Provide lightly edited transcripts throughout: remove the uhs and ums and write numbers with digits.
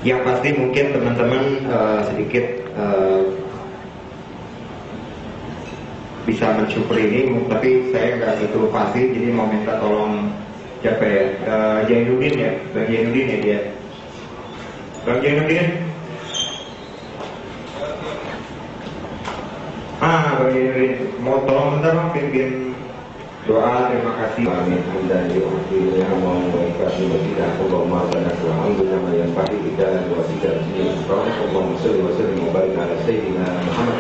Yang pasti mungkin teman-teman sedikit bisa mensyukuri ini, tapi saya nggak gitu fasih, jadi mau minta tolong siapa ya, Jainuddin ya, Bang Jainuddin ya dia, Bang Jainuddin, Bang Jainuddin, mau tolong bentar Bang, pimpin doa, terima kasih. Amin. Dan diujinya mau mengikasi wasilah Allahumma barik alhamdulillah yang pasti kita wasilah ini. Allahumma sholli wa sallim wa barik ala sayyidina Muhammad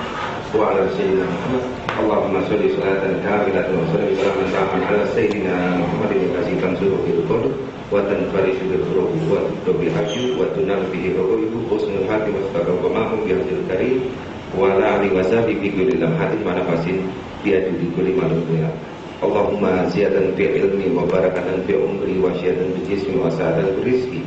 wa ala sayyidina Muhammad. Allahumma sholli salatan kamilatan wa sallim salaman taman ala sayyidina Muhammad yang kasih tansuru bil qulub wa tanfarisu bil qulub wa tubil hajju wa tunal bihi ru'ubu husnul hati wa taqabbamahu bi hadil karim wa la ali wa sahbi bi kulli lamhatin wa nafasin bi adli kulli malumnya. Allahumma ziyatan fi ilmi wa barakatan fi umri wa syahatan fi jismi wa sa'atan fi rizki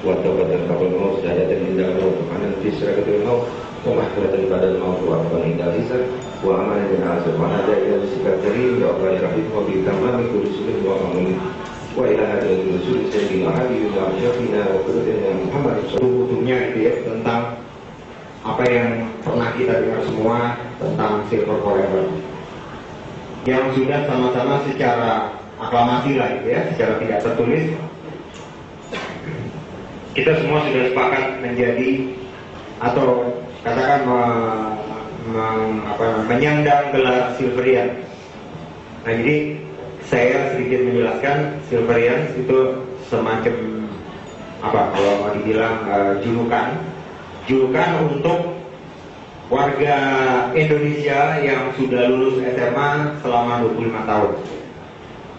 wa tawbatan qabla maut syahadatan inda maut wa hanan fi syarakatil maut wa mahfiratan badal maut wa afwan inda hisab wa amanan bin asab wa hada ila sikar karim ya Allah ya rahim wa bi tamami kulli sunnah wa amin wa ila hadil rasul sayyidina habibina wa syafiina wa qudwatina Muhammad. Butuhnya itu ya, tentang apa yang pernah kita dengar semua tentang Silver Forever, yang sudah sama-sama secara aklamasi lah gitu ya, secara tidak tertulis kita semua sudah sepakat menjadi atau katakan menyandang gelar Silverian. Nah jadi saya sedikit menjelaskan, Silverian itu semacam apa kalau mau dibilang julukan untuk warga Indonesia yang sudah lulus SMA selama 25 tahun.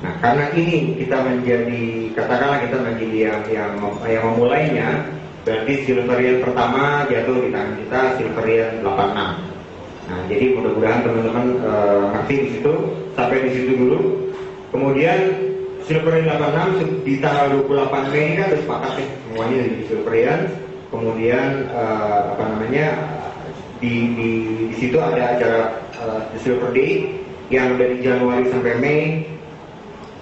Nah, karena ini kita menjadi, katakanlah kita menjadi yang memulainya, berarti Silverian pertama jatuh di tangan kita, Silverian 86. Nah, jadi mudah-mudahan teman-teman ngerti di situ, sampai di situ dulu. Kemudian Silverian 86 di tanggal 28 Mei ini kan udah sepakat nih semuanya di Silverian. Kemudian di situ ada acara The Silver Day yang dari Januari sampai Mei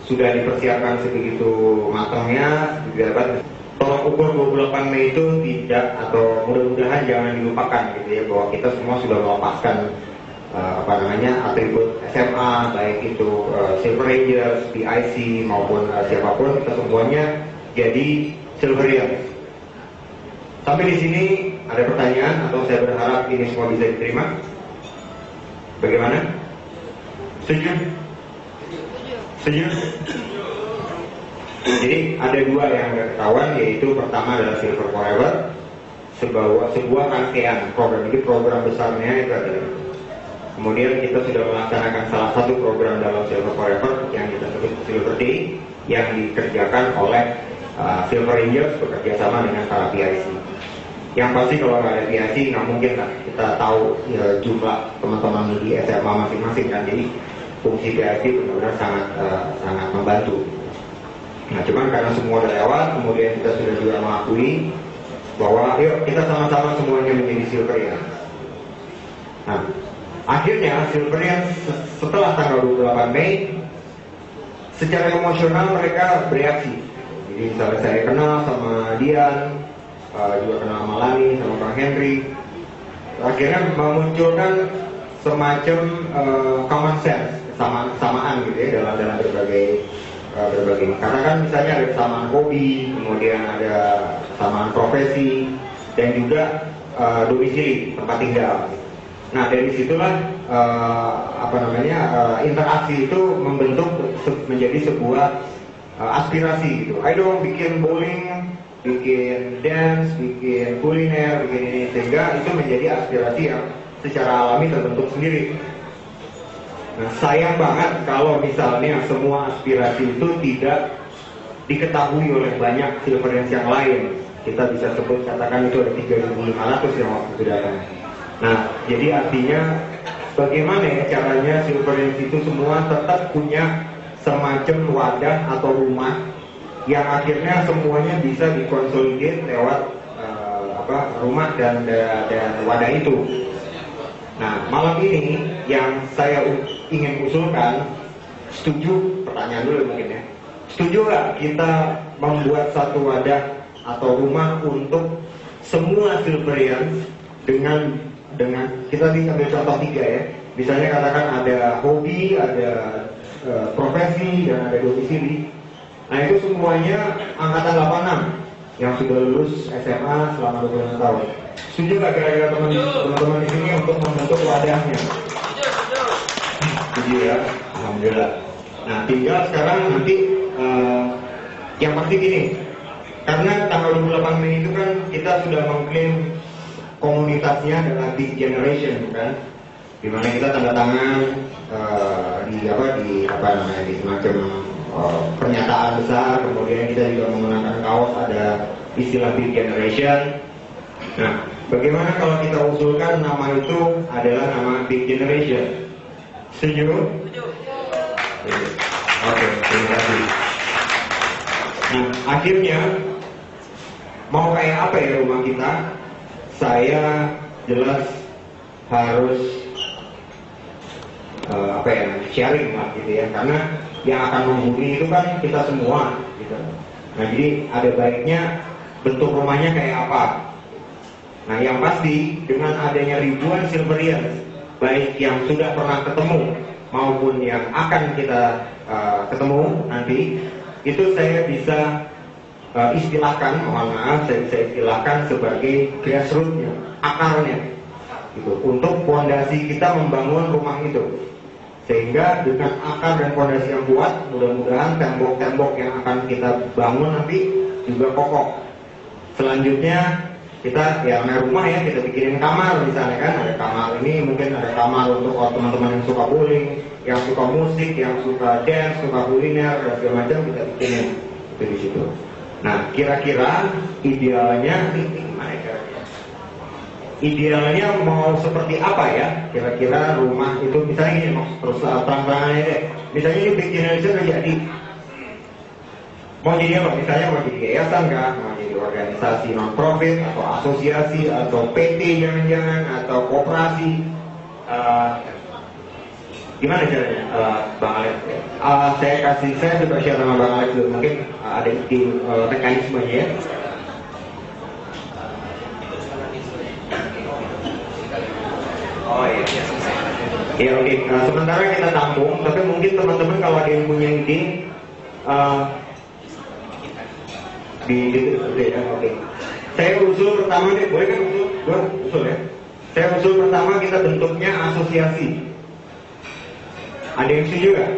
sudah dipersiapkan sebegitu matangnya. Didapat tolak ukur 28 Mei itu tidak, atau mudah-mudahan jangan dilupakan gitu ya, bahwa kita semua sudah melepaskan atribut SMA, baik itu Silver Rangers, PIC maupun siapapun, kita semuanya jadi Silverian. Sampai di sini ada pertanyaan atau saya berharap ini semua bisa diterima. Bagaimana? Setuju? Setuju? Jadi ada dua yang ketahuan, yaitu pertama adalah Silver Forever, sebuah rangkaian program. Jadi program besarnya itu adalah, kemudian kita sudah melaksanakan salah satu program dalam Silver Forever yang kita sebut Silver Day, yang dikerjakan oleh Silver Rangers bekerja sama dengan para PIC. Yang pasti kalau nggak ada PIC nggak mungkin lah kita tahu ya, jumlah teman-teman di SMA masing-masing kan. Jadi fungsi PIC benar-benar sangat membantu. Nah cuman karena semua udah lewat, kemudian kita sudah juga mengakui bahwa yuk kita sama-sama semuanya menjadi Silverian. Nah akhirnya Silverian setelah tanggal 28 Mei secara emosional mereka bereaksi. Jadi misalnya saya kenal sama Dian, juga kenal sama Lani, sama Bang Henry, akhirnya memunculkan semacam common sense, kesamaan gitu ya dalam berbagai karena kan misalnya ada kesamaan hobi, kemudian ada kesamaan profesi, dan juga domisili, tempat tinggal. Nah dari situlah interaksi itu membentuk menjadi sebuah aspirasi gitu. Ayo dong bikin bowling, bikin dance, bikin kuliner, bikin ini, sehingga itu menjadi aspirasi yang secara alami terbentuk sendiri. Nah, sayang banget kalau misalnya semua aspirasi itu tidak diketahui oleh banyak Silverians yang lain. Kita bisa sebut, katakan itu ada 3.500 yang waktu itu datang. Nah, jadi artinya bagaimana ya caranya Silverians itu semua tetap punya semacam wadah atau rumah yang akhirnya semuanya bisa dikonsolidate lewat rumah dan wadah itu. Nah malam ini yang saya ingin usulkan, setuju, pertanyaan dulu mungkin ya, setuju nggak kita membuat satu wadah atau rumah untuk semua Silverians dengan kita ambil contoh 3 ya. Misalnya katakan ada hobi, ada profesi, dan ada domisili. Nah itu semuanya angkatan 86 yang sudah lulus SMA selama 25 tahun. Setuju gak kira-kira teman-teman di sini untuk membentuk wadahnya? Setuju ya, alhamdulillah. Nah tinggal sekarang nanti yang pasti gini, karena tanggal 28 Mei itu kan kita sudah mengklaim komunitasnya adalah Big Generation, kan? Dimana kita tanda tangan di semacam pernyataan besar, kemudian kita juga menggunakan kaos ada istilah Big Generation. Nah, bagaimana kalau kita usulkan nama itu adalah nama Big Generation? Setuju? Oke, terima kasih. Nah, akhirnya mau kayak apa ya rumah kita? Saya jelas harus sharing lah gitu ya, karena yang akan menghuni itu kan kita semua gitu. Nah jadi ada baiknya bentuk rumahnya kayak apa. Nah yang pasti dengan adanya ribuan Silverians, baik yang sudah pernah ketemu maupun yang akan kita ketemu nanti, itu saya bisa istilahkan, mohon maaf, saya bisa istilahkan sebagai grassroots-nya, akarnya gitu, untuk fondasi kita membangun rumah itu. Sehingga dengan akar dan fondasi yang kuat, mudah-mudahan tembok-tembok yang akan kita bangun nanti juga kokoh. Selanjutnya kita ya rumah ya, kita bikinin kamar misalnya kan, ada kamar ini, mungkin ada kamar untuk teman-teman yang suka bowling, yang suka musik, yang suka dance, suka kuliner dan segala macam, kita bikinin itu di situ. Nah kira-kira idealnya gimana ya? Idealnya mau seperti apa ya? Kira-kira rumah itu misalnya gini, terus terang-terangannya deh. Misalnya ini Big Generation udah jadi. Mau jadi apa? Misalnya mau jadi yayasan kah? Mau jadi organisasi non-profit atau asosiasi atau PT jangan-jangan atau koperasi? Gimana caranya, Bang Alex? Saya coba share sama Bang Alex dulu. Mungkin ada di mekanismenya ya. Oh iya. Ya oke. Sementara kita tampung, tapi mungkin teman-teman kalau ada yang punya ide oke. Saya usul pertama deh, boleh kan usul ya? Saya usul pertama kita bentuknya asosiasi. Ada yang setuju gak?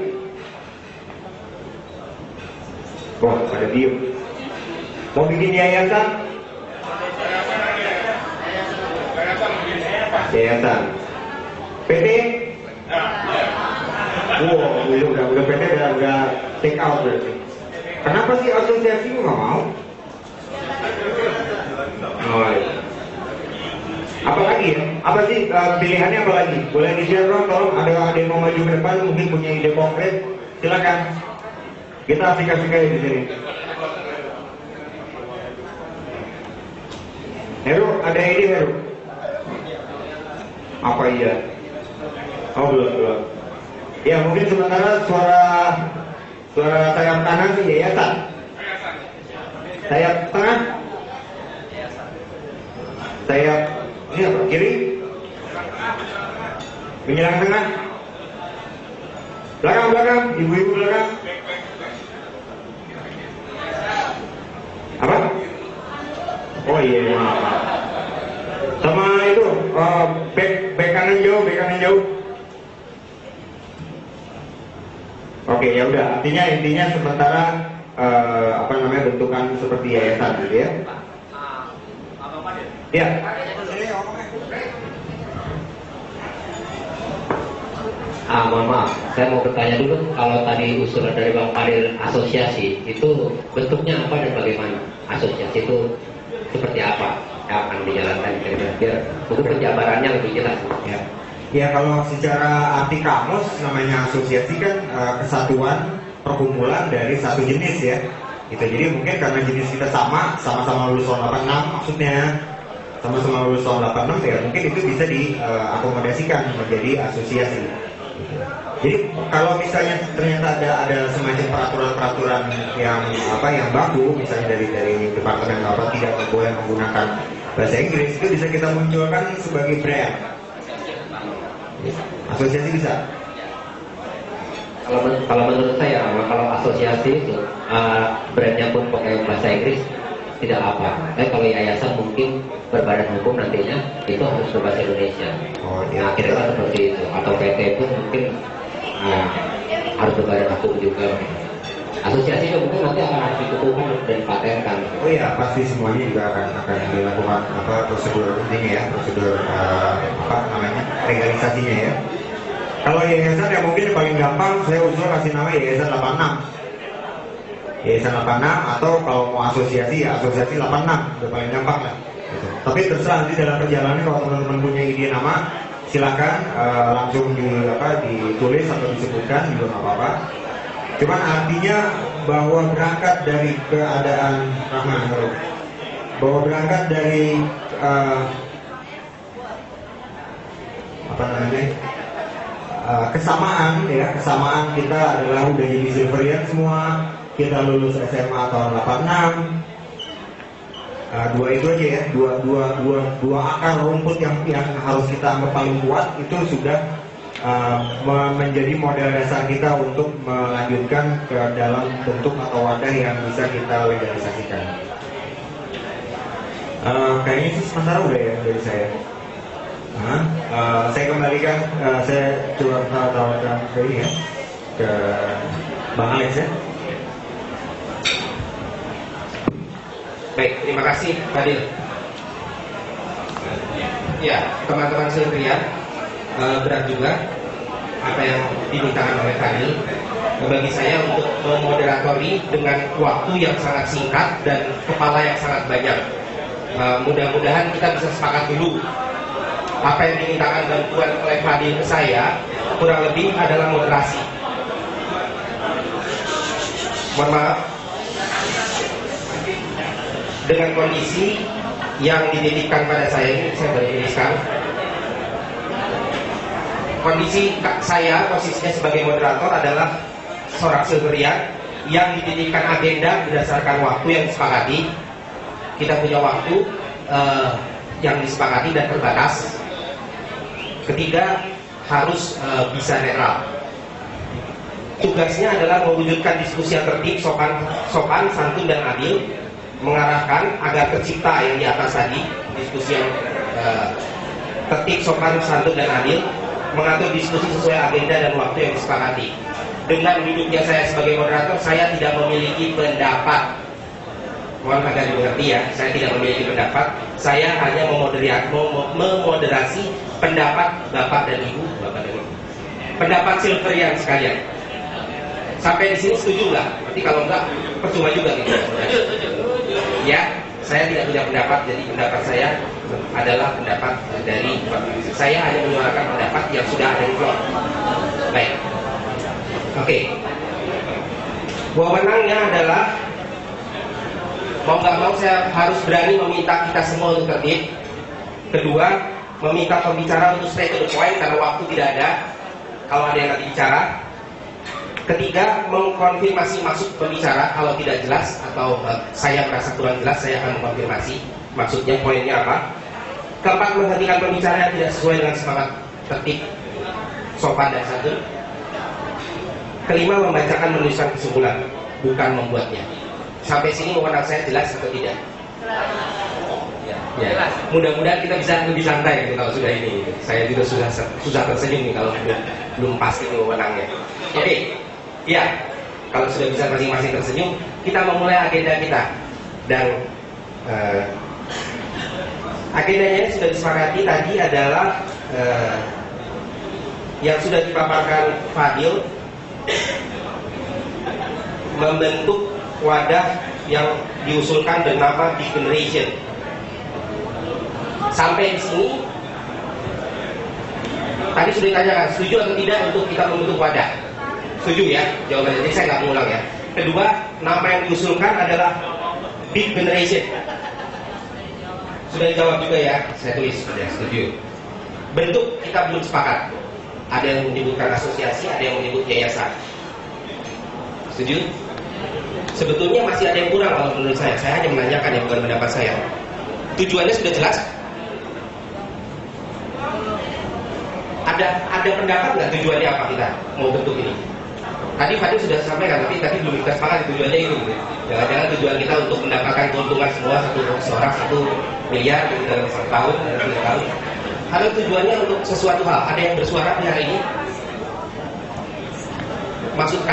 Wah, ada diem. Mau bikin yayasan? Yayasan. PT? Wow, udah PT udah take out berarti. Kenapa sih asosiasi nggak mau? Oh, iya. Apa lagi ya? Apa sih pilihannya apa lagi? Boleh di-share dong, tolong. Ada yang mau maju ke depan, mungkin punya ide konkret, silakan. Kita asik-asik aja di sini. Heru, ada ide Heru? Apa iya? Oh belum. Ya mungkin sementara suara sayap kanan sih yayasan. Sayap tengah? Sayap ini apa? Kiri? Menjelang tengah? Belakang, ibu-ibu belakang. Apa? Oh iya, maaf. Sama itu, back kanan jauh. Oke, ya udah. Intinya sementara bentukan seperti yayasan gitu ya. Ya. Mohon maaf, saya mau bertanya dulu, kalau tadi usulan dari Bang Fadil asosiasi, itu bentuknya apa dan bagaimana? Asosiasi itu seperti apa yang akan dijalankan kira-kira? Mungkin penjabarannya lebih jelas. Ya kalau secara arti kamus namanya asosiasi kan kesatuan perkumpulan dari satu jenis ya. Gitu. Jadi mungkin karena jenis kita sama-sama lulus tahun 86 maksudnya, sama-sama lulus tahun 86 ya mungkin itu bisa diakomodasikan menjadi asosiasi. Jadi kalau misalnya ternyata ada semacam peraturan yang baku, misalnya dari departemen tidak boleh menggunakan Bahasa Inggris itu bisa kita munculkan sebagai brand. Asosiasi bisa. Kalau menurut saya, kalau asosiasi itu brandnya pun pakai bahasa Inggris tidak apa. Kalau yayasan mungkin berbadan hukum nantinya itu harus berbahasa Indonesia. Oh iya. Nah, kira-kira seperti itu. Atau PT pun mungkin harus berbadan hukum juga. Asosiasi juga mungkin nanti akan harus dikukuhkan dan dipatenkan. Oh iya, pasti semuanya juga akan dilakukan prosedur penting ya, prosedur legalisasinya ya. Kalau yayasan ya mungkin yang paling gampang saya usul kasih nama Yayasan 86. Yayasan 86 atau kalau mau asosiasi ya asosiasi 86, udah paling gampang lah. Gitu. Tapi terserah nanti dalam perjalanan kalau teman-teman punya ide nama, silakan langsung ditulis atau disebutkan juga nggak apa-apa. Cuman artinya bahwa berangkat dari keadaan bahwa berangkat dari kesamaan kita adalah udah jadi silverian semua, kita lulus SMA tahun 86. Dua itu aja ya, dua akar rumput yang harus kita anggap paling kuat itu sudah menjadi modal dasar kita untuk melanjutkan ke dalam bentuk atau wadah yang bisa kita legalisasikan. Kayaknya sih sementara udah ya dari saya. Saya kembalikan, saya coba tawarkan ke ini ya, ke Bang Alex ya. Baik, terima kasih Fadil. Ya, teman-teman sekalian, berat juga apa yang dimintakan oleh Fadil. Bagi saya untuk memoderatori dengan waktu yang sangat singkat dan kepala yang sangat banyak. Mudah-mudahan kita bisa sepakat dulu apa yang dimintakan bantuan oleh Fadil ke saya kurang lebih adalah moderasi. Mohon maaf, dengan kondisi yang dititipkan pada saya ini, saya boleh tuliskan. Kondisi saya posisinya sebagai moderator adalah seorang silverian yang dititipkan agenda berdasarkan waktu yang disepakati. Kita punya waktu yang disepakati dan terbatas. Ketiga, harus bisa netral. Tugasnya adalah mewujudkan diskusi yang tertib, sopan, santun dan adil, mengarahkan agar tercipta yang di atas tadi, diskusi yang tertib, sopan, santun dan adil, mengatur diskusi sesuai agenda dan waktu yang disepakati. Dengan duduknya saya sebagai moderator, saya tidak memiliki pendapat. Mohon agak dimengerti ya, saya tidak memiliki pendapat. Saya hanya memoderasi pendapat Bapak dan Ibu, pendapat silverian sekalian. Sampai di sini setuju nggak? Berarti kalau enggak, percuma juga gitu. Ya, saya tidak punya pendapat, jadi pendapat saya adalah pendapat dari saya hanya menyuarakan pendapat yang sudah ada di blog. Baik, oke. Wewenangnya adalah mau nggak mau saya harus berani meminta kita semua untuk tertib. Kedua, meminta pembicara untuk stay to the point karena waktu tidak ada kalau ada yang nanti bicara. Ketiga, mengkonfirmasi maksud pembicara kalau tidak jelas atau saya merasa kurang jelas, saya akan mengkonfirmasi maksudnya, poinnya apa. Keempat, menghentikan pembicara yang tidak sesuai dengan semangat tertib, sopan dan santun. Kelima, membacakan menuliskan kesimpulan, bukan membuatnya. Sampai sini wewenang saya jelas atau tidak? Ya. Mudah-mudahan kita bisa lebih santai gitu kalau sudah ini. Saya juga susah tersenyum nih kalau belum pasti wewenangnya. Oke. Ya, kalau sudah bisa masing-masing tersenyum, kita memulai agenda kita. Dan agendanya sudah disepakati tadi adalah yang sudah dipaparkan Fadil, membentuk wadah yang diusulkan bernama Big Generation. Sampai di sini tadi sudah ditanyakan setuju atau tidak untuk kita membentuk wadah. Setuju ya jawabannya, jadi saya nggak mengulang ya. Kedua, nama yang diusulkan adalah Big Generation. Sudah dijawab juga ya, saya tulis sudah setuju. Bentuk kita belum sepakat. Ada yang menyebutkan asosiasi, ada yang menyebut yayasan. Setuju? Sebetulnya masih ada yang kurang kalau menurut saya. Saya hanya menanyakan yang bukan pendapat saya. Tujuannya sudah jelas? Ada pendapat nggak tujuannya apa kita mau bentuk ini? Tadi Fadil sudah sampaikan, tapi belum kita sepakat tujuannya itu. Jangan-jangan tujuan kita untuk mendapatkan keuntungan semua seorang 1 miliar gitu, dalam 1 tahun, dalam 3 tahun. Kalau tujuannya untuk sesuatu hal, ada yang bersuara di hari ini? Maksud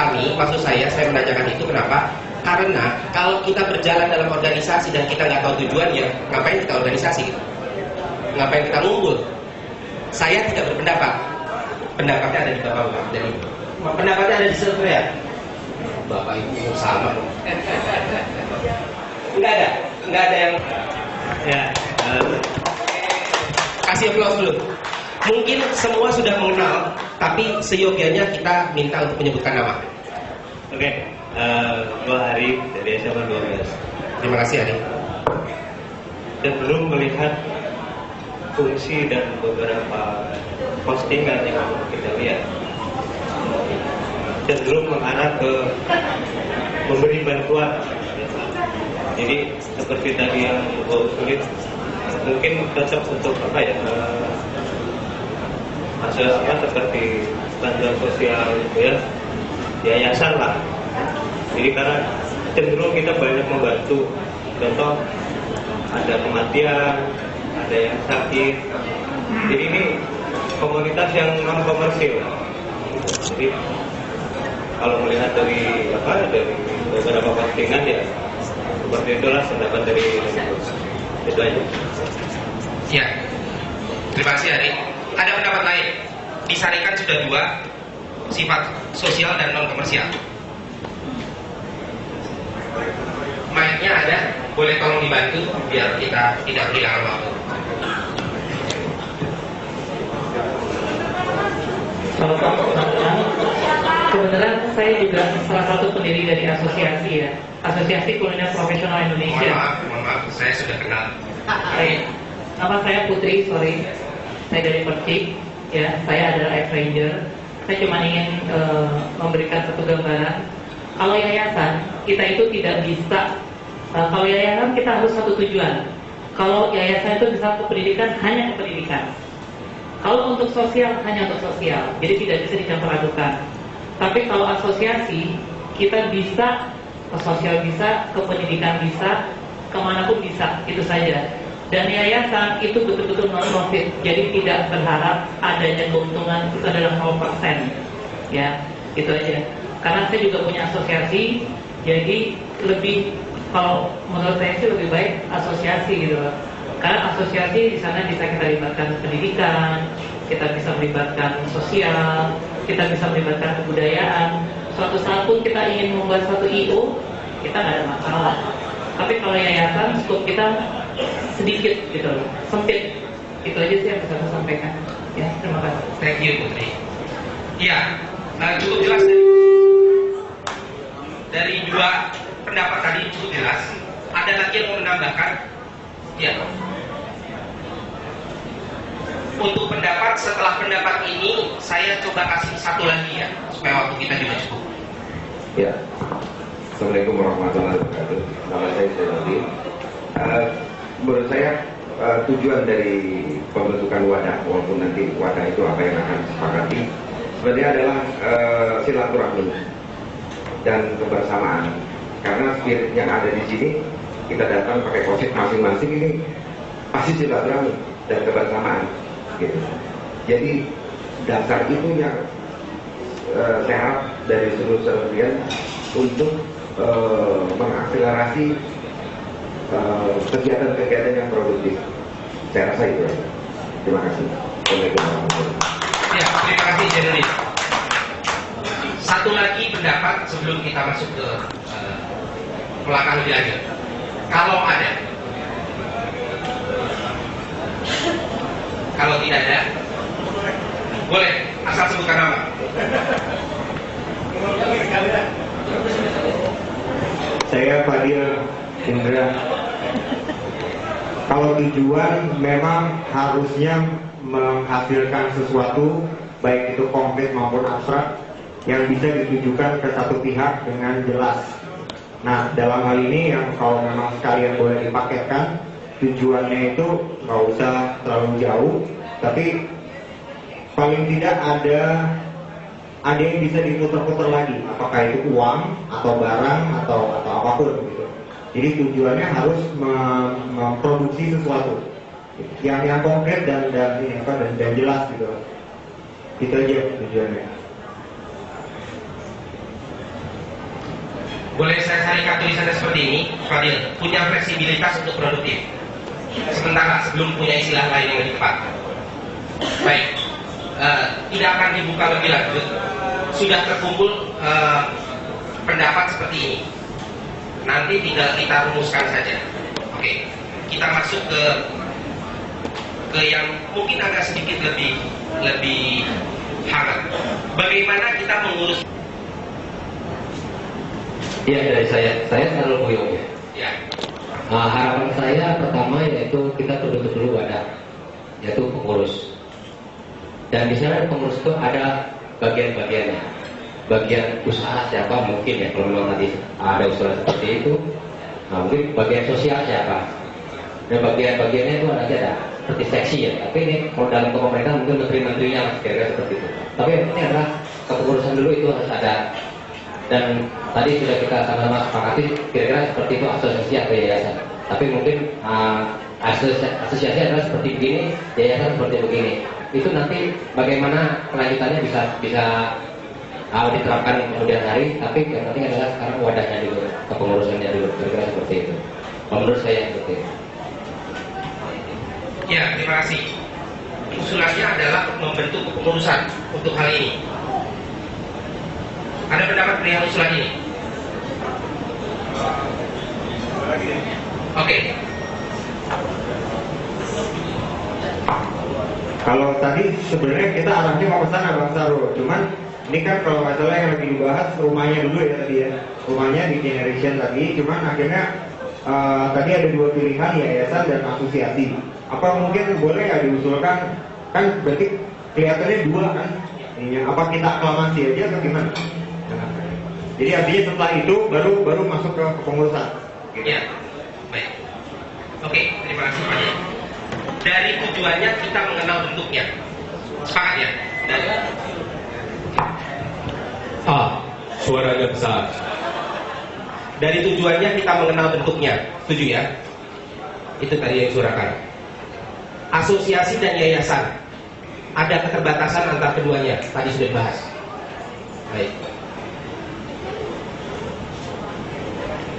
saya menanyakan itu kenapa? Karena kalau kita berjalan dalam organisasi dan kita nggak tahu tujuannya, ngapain kita organisasi? Ngapain kita ngumpul? Saya tidak berpendapat. Pendapatnya ada di Bapak-Bapak dan Ibu. Pendapatnya ada di saya. Bapak Ibu sama. Nggak ada yang. Ya. Kasih aplaus dulu. Mungkin semua sudah mengenal, tapi seyogianya kita minta untuk menyebutkan nama. Oke, Gue Ari dari SMA 12. Terima kasih Ari. Cenderung melihat fungsi dan beberapa postingan yang kita lihat cenderung mengarah ke memberi bantuan. Jadi seperti tadi yang gue usulin, mungkin tetap untuk seperti bantuan sosial gitu ya, yayasan lah. Jadi karena cenderung kita banyak membantu, contoh ada kematian, ada yang sakit. Jadi ini komunitas yang non komersil. Jadi kalau melihat dari beberapa postingan ya seperti itulah pendapat dari itu aja. Ya, terima kasih Ari. Ada pendapat lain? Disarikan sudah 2, sifat sosial dan non komersial. Mic-nya ada, boleh tolong dibantu biar kita tidak kehilangan waktu. Kebetulan saya juga salah satu pendiri dari asosiasi ya, Asosiasi Kuliner Profesional Indonesia. Mohon maaf, saya sudah kenal. Nama saya Putri, saya dari Persik, ya, saya adalah ex-ranger. Saya cuma ingin memberikan satu gambaran. Kalau yayasan, kita itu tidak bisa. Kalau yayasan kita harus satu tujuan. Kalau yayasan itu bisa ke pendidikan, hanya ke pendidikan. Kalau untuk sosial, hanya untuk sosial. Jadi tidak bisa dicampur adukan. Tapi kalau asosiasi, kita bisa ke sosial bisa, ke pendidikan bisa, kemanapun bisa, itu saja. Dan yayasan itu betul-betul non-profit, jadi tidak berharap adanya keuntungan, itu adalah 0%. Ya, itu aja. Karena saya juga punya asosiasi, jadi lebih, kalau menurut saya sih lebih baik asosiasi gitu loh. Karena asosiasi di sana bisa kita libatkan pendidikan, kita bisa melibatkan sosial, kita bisa melibatkan kebudayaan. Suatu saat pun kita ingin membuat satu IO, kita nggak ada masalah. Tapi kalau yayasan, skop kita sedikit gitu loh, sempit. Itu aja sih yang bisa saya sampaikan. Ya, terima kasih. Thank you Putri. Iya, cukup jelas dari 2 pendapat tadi cukup jelas. Ada lagi yang mau menambahkan? Ya. Untuk pendapat setelah pendapat ini, saya coba kasih satu lagi ya, supaya waktu kita juga cukup. Ya. Assalamualaikum warahmatullahi wabarakatuh. Nama saya Zainudin. Menurut saya tujuan dari pembentukan wadah, walaupun nanti wadah itu apa yang akan disepakati, sebenarnya adalah silaturahmi dan kebersamaan. Karena spirit yang ada di sini, kita datang pakai konsep masing-masing ini pasti silaturahmi dan kebersamaan. Gitu. Jadi dasar itu yang saya harap dari seluruh serpihan untuk mengakselerasi kegiatan-kegiatan yang produktif. Saya rasa itu. Terima kasih. Assalamualaikum warahmatullahi wabarakatuh. Ya, terima kasih Jenny. Satu lagi pendapat sebelum kita masuk ke belakang lebih lanjut. Kalau ada, kalau tidak ada, boleh asal sebutkan nama. Saya Fadil Indra. Kalau tujuan memang harusnya menghasilkan sesuatu, baik itu konkret maupun abstrak, yang bisa ditujukan ke satu pihak dengan jelas. Nah, dalam hal ini yang kalau memang sekalian boleh dipaketkan, tujuannya itu nggak usah terlalu jauh, tapi paling tidak ada yang bisa diputar-putar lagi, apakah itu uang atau barang atau apapun gitu. Jadi tujuannya harus memproduksi sesuatu yang konkret dan jelas gitu. Itu aja tujuannya. Boleh saya carikan tulisannya seperti ini, Fadil, punya fleksibilitas untuk produktif. Sementara sebelum punya istilah lain yang lebih tepat. Baik, tidak akan dibuka lebih lanjut. Sudah terkumpul pendapat seperti ini. Nanti tinggal kita rumuskan saja. Oke, kita masuk ke yang mungkin agak sedikit lebih hangat. Bagaimana kita mengurus? Iya, dari saya selalu Boyong ya. Ya. Harapan saya pertama yaitu kita bentuk dulu wadah, yaitu pengurus. Dan di sana pengurus itu ada bagian-bagiannya. Bagian usaha siapa mungkin ya, kalau memang tadi ada usaha seperti itu. Nah, mungkin bagian sosial siapa. Dan bagian-bagiannya itu ada seperti seksi ya. Tapi ini kalau dalam pemerintah mungkin menteri-menterinya kira-kira seperti itu. Tapi yang penting adalah kepengurusan dulu itu harus ada. Dan tadi sudah kita sama-sama sepakati kira-kira seperti itu asosiasi atau yayasan. Tapi mungkin asosiasi adalah seperti begini, yayasan seperti begini. Itu nanti bagaimana kelanjutannya bisa diterapkan kemudian hari. Tapi yang penting adalah sekarang wadahnya dulu, kepengurusannya dulu, kira-kira seperti itu. Menurut saya seperti itu. Ya, terima kasih. Usulannya adalah membentuk kepengurusan untuk hal ini. Ada pendapat perihal usulan ini? Oke. Kalau tadi sebenarnya kita arahnya mau ke sana Bang Saru, cuman ini kan kalau masalah yang lagi dibahas rumahnya dulu ya tadi ya, rumahnya di generation tadi, cuman akhirnya tadi ada dua pilihan, yayasan dan asosiasi. Apa mungkin boleh ya diusulkan, kan berarti kelihatannya dua kan, apa kita aklamasi aja atau gimana? Jadi artinya setelah itu baru masuk ke kepengurusan. Gitu. Ya, baik. Oke, terima kasih Pak. Dari tujuannya kita mengenal bentuknya. Sepakat ya? Suaranya besar. Dari tujuannya kita mengenal bentuknya. Setuju ya? Itu tadi yang disurakan. Asosiasi dan yayasan. Ada keterbatasan antar keduanya. Tadi sudah dibahas. Baik.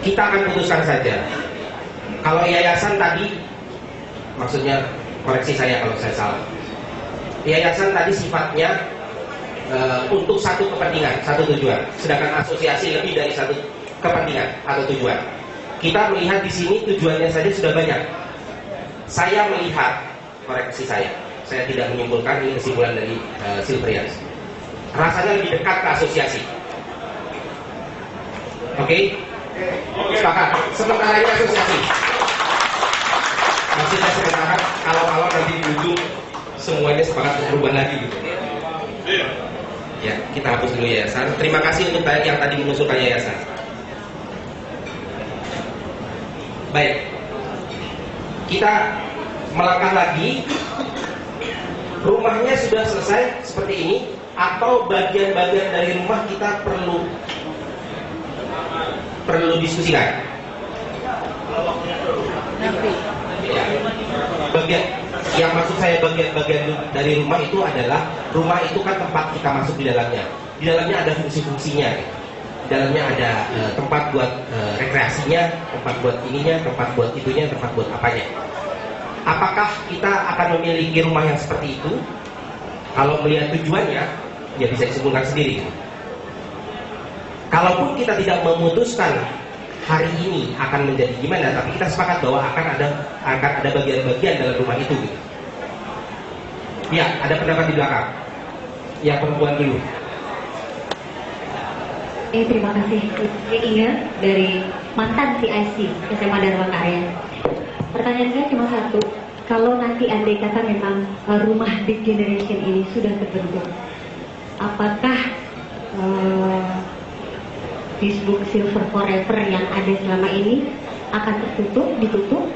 Kita akan putuskan saja. Kalau yayasan tadi, maksudnya koreksi saya kalau saya salah. Yayasan tadi sifatnya untuk satu kepentingan, satu tujuan. Sedangkan asosiasi lebih dari satu kepentingan atau tujuan. Kita melihat di sini tujuannya saja sudah banyak. Saya melihat, koreksi saya tidak menyimpulkan, ini kesimpulan dari Silverians. Rasanya lebih dekat ke asosiasi. Oke? Sepakat. Sementara ini asosiasi. Maksudnya sementara kalau nanti di ujung semuanya sepakat berubah lagi gitu. Ya, kita hapus dulu yayasan. Terima kasih untuk yang tadi mengusulkan yayasan. Baik. Kita melangkah lagi. Rumahnya sudah selesai seperti ini, atau bagian-bagian dari rumah kita perlu diskusikan. Ya. Bagian yang maksud saya bagian-bagian dari rumah itu adalah rumah itu kan tempat kita masuk di dalamnya. Di dalamnya ada fungsi-fungsinya. Di dalamnya ada tempat buat rekreasinya, tempat buat ininya, tempat buat itunya, tempat buat apanya. Apakah kita akan memiliki rumah yang seperti itu? Kalau melihat tujuannya, ya bisa disimpulkan sendiri. Kalaupun kita tidak memutuskan hari ini akan menjadi gimana, tapi kita sepakat bahwa akan ada bagian-bagian dalam rumah itu. Gitu. Ya, ada pendapat di belakang. Yang perempuan dulu. Terima kasih. Saya ingat dari mantan PIC SMA Dharma Karya. Pertanyaan saya cuma satu. Kalau nanti andai kata memang rumah Big Generation ini sudah terbentuk, apakah Facebook Silver Forever yang ada selama ini akan ditutup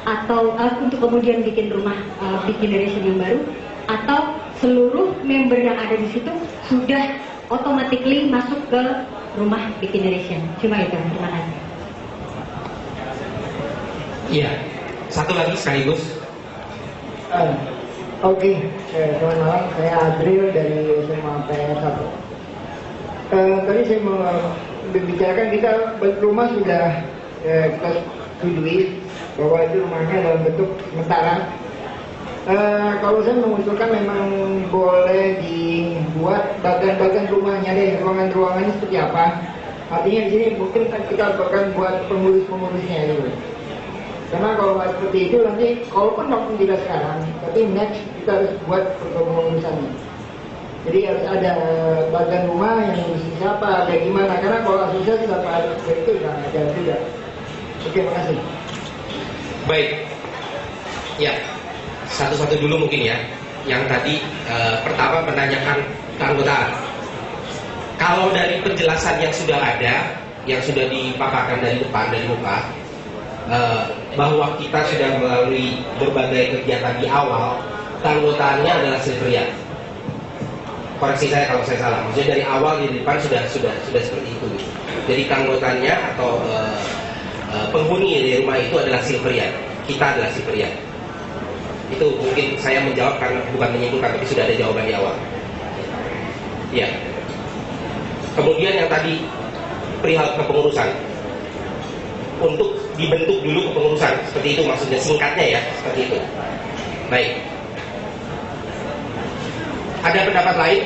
atau untuk kemudian bikin rumah Big Generation yang baru, atau seluruh member yang ada di situ sudah automatically masuk ke rumah Big Generation? Cuma itu, terima kasih. Iya, satu lagi sekaligus. Oke, selamat malam. Saya Adril dari SMA PS1. Tadi saya mau membicarakan kita rumah sudah kita setujui bahwa itu rumahnya dalam bentuk sementara. Kalau saya mengusulkan memang boleh dibuat bagian-bagian rumahnya deh, ruangan-ruangannya seperti apa. Artinya di sini mungkin kita bahkan buat pengurus-pengurusnya gitu. Karena kalau seperti itu nanti, kalaupun waktu tidak sekarang, tapi next kita harus buat pengurusannya. Jadi harus ada bagian rumah yang mesti siapa, kayak gimana. Karena kalau asosiasi siapa ada seperti itu, nggak ada juga. Oke, makasih. Baik, ya satu-satu dulu mungkin ya. Yang tadi pertama menanyakan keanggotaan. Kalau dari penjelasan yang sudah ada, yang sudah dipaparkan dari depan, dari muka, bahwa kita sudah melalui berbagai kegiatan di awal, keanggotaannya adalah Silverian. Koreksi saya kalau saya salah. Maksudnya dari awal di depan sudah seperti itu. Jadi keanggotaannya atau penghuni di rumah itu adalah Silverian. Kita adalah Silverian. Itu mungkin saya menjawab karena bukan menyimpulkan, tapi sudah ada jawaban di awal. Ya. Kemudian yang tadi perihal kepengurusan. Untuk dibentuk dulu kepengurusan, seperti itu maksudnya, singkatnya ya, seperti itu. Baik. Ada pendapat lain?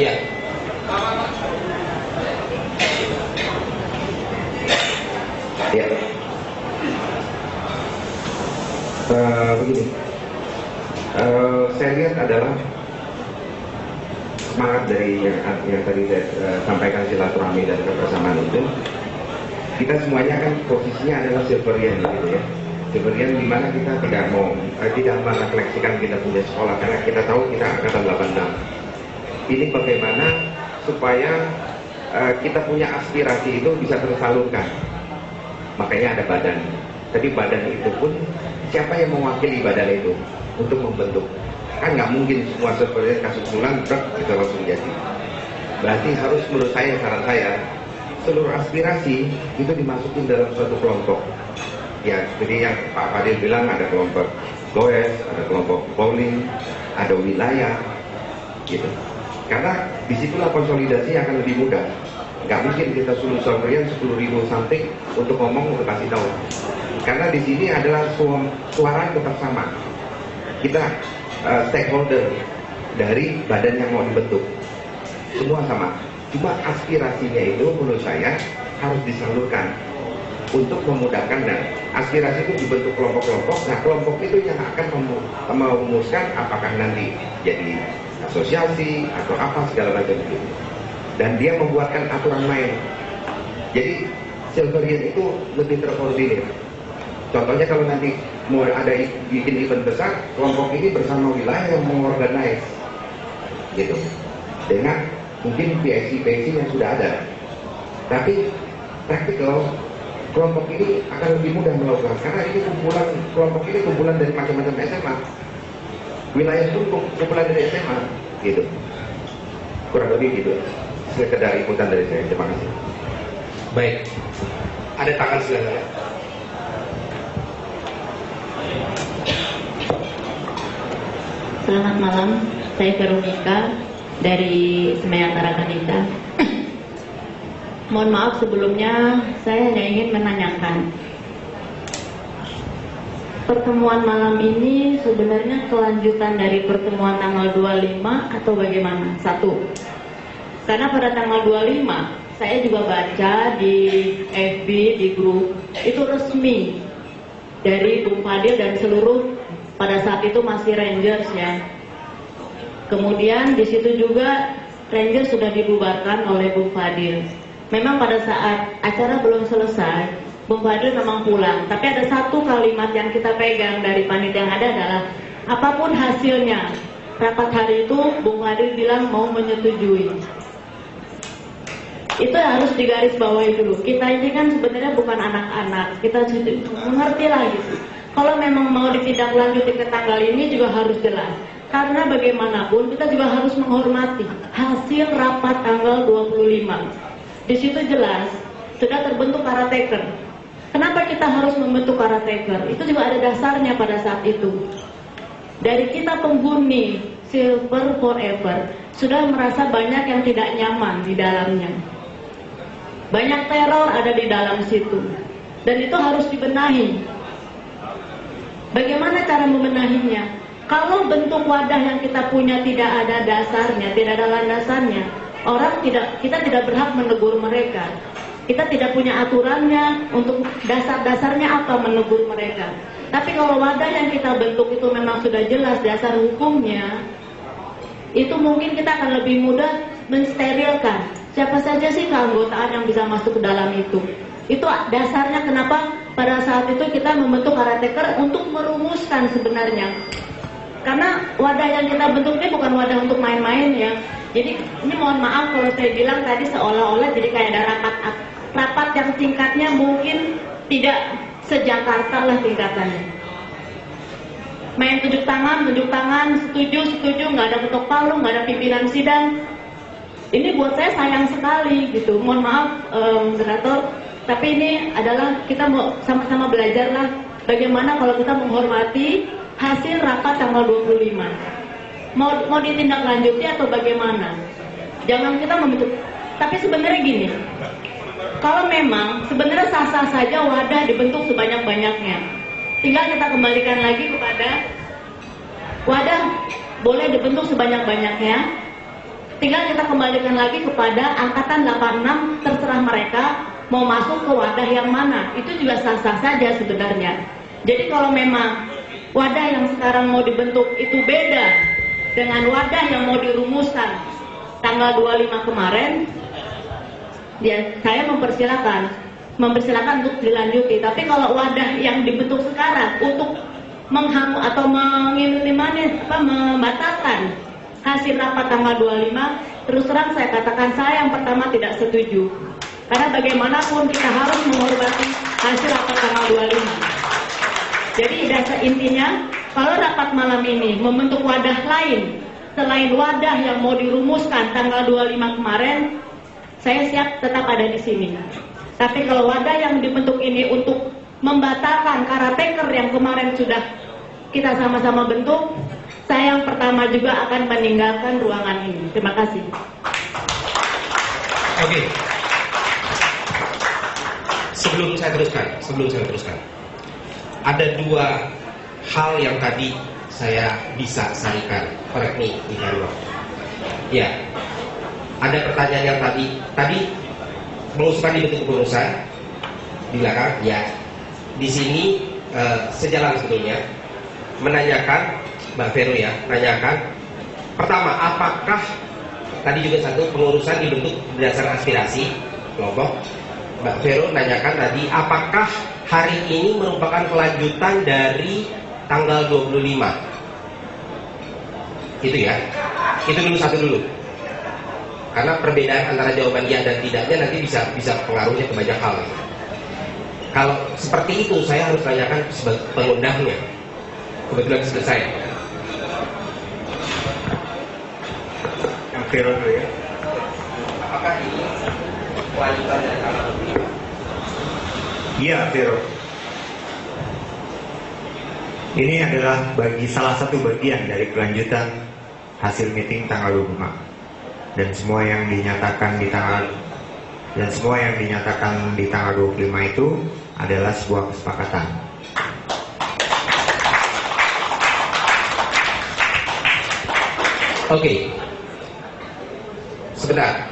Ya. Ya. Begini. Saya lihat adalah semangat dari yang tadi saya sampaikan, silaturahmi dan kebersamaan itu. Kita semuanya kan posisinya adalah Silverian gitu ya. Silverian di mana kita tidak merefleksikan kita punya sekolah, karena kita tahu kita angkatan 86. Ini bagaimana supaya kita punya aspirasi itu bisa tersalurkan. Makanya ada badan. Tapi badan itu pun siapa yang mewakili badan itu untuk membentuk? Kan nggak mungkin semua Silverian kasus bulan kita langsung jadi. Berarti harus, menurut saya, saran saya, seluruh aspirasi itu dimasukin dalam suatu kelompok. Ya, seperti yang Pak Fadil bilang, ada kelompok goes, ada kelompok bowling, ada wilayah, gitu. Karena disitulah konsolidasi akan lebih mudah. Nggak mungkin kita suruh Silverian 10.000 something untuk ngomong, untuk kasih tahu. Karena di sini adalah suara tetap sama. Kita stakeholder dari badan yang mau dibentuk, semua sama. Cuma aspirasinya itu menurut saya harus disalurkan untuk memudahkan, dan aspirasi itu dibentuk kelompok-kelompok. Nah, kelompok itu yang akan merumuskan apakah nanti jadi asosiasi atau apa segala macam itu. Dan dia membuatkan aturan main. Jadi Silverian itu lebih terkoordinir. Contohnya kalau nanti mau ada bikin event besar, kelompok ini bersama wilayah yang mengorganize, gitu. Dengan mungkin PIC yang sudah ada. Tapi praktikal, kelompok ini akan lebih mudah melakukan, karena ini kelompok ini kumpulan dari macam-macam SMA. Wilayah itu kumpulan dari SMA, gitu. Kurang lebih gitu. Sekedar ikutan dari saya. Terima kasih. Baik. Ada tangan silakan. Selamat malam, saya Veronica dari Semayatara Kanita. Mohon maaf sebelumnya, saya hanya ingin menanyakan, pertemuan malam ini sebenarnya kelanjutan dari pertemuan tanggal 25 atau bagaimana? Satu, karena pada tanggal 25 saya juga baca di FB, di grup, itu resmi dari Bung Fadil dan seluruh, pada saat itu masih Rangers ya. Kemudian di situ juga Rangers sudah dibubarkan oleh Bung Fadil. Memang pada saat acara belum selesai, Bung Fadil memang pulang. Tapi ada satu kalimat yang kita pegang dari panitia yang ada adalah, apapun hasilnya, rapat hari itu Bung Fadil bilang mau menyetujui. Itu harus digarisbawahi dulu. Kita ini kan sebenarnya bukan anak-anak, kita mengerti lah gitu. Kalau memang mau ditindaklanjuti ke tanggal ini juga harus jelas. Karena bagaimanapun kita juga harus menghormati hasil rapat tanggal 25. Di situ jelas sudah terbentuk caretaker. Kenapa kita harus membentuk caretaker? Itu juga ada dasarnya pada saat itu. Dari kita penghuni Silver Forever sudah merasa banyak yang tidak nyaman di dalamnya. Banyak teror ada di dalam situ. Dan itu harus dibenahi. Bagaimana cara membenahinya? Kalau bentuk wadah yang kita punya tidak ada dasarnya, tidak ada landasannya, kita tidak berhak menegur mereka. Kita tidak punya aturannya untuk dasar-dasarnya apa menegur mereka. Tapi kalau wadah yang kita bentuk itu memang sudah jelas dasar hukumnya, itu mungkin kita akan lebih mudah mensterilkan siapa saja sih keanggotaan yang bisa masuk ke dalam itu. Itu dasarnya kenapa pada saat itu kita membentuk caretaker untuk merumuskan sebenarnya. Karena wadah yang kita bentuk ini bukan wadah untuk main-main ya. Jadi ini mohon maaf kalau saya bilang tadi seolah-olah jadi kayak ada rapat yang tingkatnya mungkin tidak se-Jakarta lah tingkatannya. Main tunjuk tangan, setuju, nggak ada ketok palu, nggak ada pimpinan sidang. Ini buat saya sayang sekali gitu. Mohon maaf moderator, tapi ini adalah kita mau sama-sama belajar lah bagaimana kalau kita menghormati hasil rapat tanggal 25. Mau ditindaklanjuti atau bagaimana? Jangan kita membentuk. Tapi sebenarnya gini, kalau memang sebenarnya sah-sah saja wadah dibentuk sebanyak-banyaknya. Tinggal kita kembalikan lagi kepada wadah boleh dibentuk sebanyak-banyaknya. Tinggal kita kembalikan lagi kepada angkatan 86, terserah mereka mau masuk ke wadah yang mana. Itu juga sah-sah saja sebenarnya. Jadi kalau memang wadah yang sekarang mau dibentuk itu beda dengan wadah yang mau dirumuskan tanggal 25 kemarin, ya saya mempersilahkan untuk dilanjuti. Tapi kalau wadah yang dibentuk sekarang untuk menghamu atau membatalkan hasil rapat tanggal 25, terus terang saya katakan saya yang pertama tidak setuju. Karena bagaimanapun kita harus menghormati hasil rapat tanggal 25. Jadi dasar intinya, kalau rapat malam ini membentuk wadah lain selain wadah yang mau dirumuskan tanggal 25 kemarin, saya siap tetap ada di sini. Tapi kalau wadah yang dibentuk ini untuk membatalkan caretaker yang kemarin sudah kita sama-sama bentuk, saya yang pertama juga akan meninggalkan ruangan ini. Terima kasih. Oke. Sebelum saya teruskan. Ada dua hal yang tadi saya bisa sarikan. Correct me if I'm wrong. Ya, ada pertanyaan yang tadi mengusulkan dibentuk kepengurusan di belakang. Ya, di sini sejalan sebetulnya menanyakan Mbak Vero ya, menanyakan pertama apakah tadi juga satu pengurusan dibentuk berdasarkan aspirasi kelompok. Mbak Vero menanyakan tadi apakah hari ini merupakan kelanjutan dari tanggal 25. Itu ya. Itu dulu satu dulu. Karena perbedaan antara jawaban iya dan tidaknya nanti bisa pengaruhnya ke banyak hal. Kalau seperti itu saya harus tanyakan sebagai pengundangnya. Kebetulan selesai. Yang Vero dulu ya. Apakah ini kelanjutan dari tanggal 25? Iya, Vero. Ini adalah salah satu bagian dari kelanjutan hasil meeting tanggal 25. Dan semua yang dinyatakan di tanggal 25 itu adalah sebuah kesepakatan. Oke. Sebentar.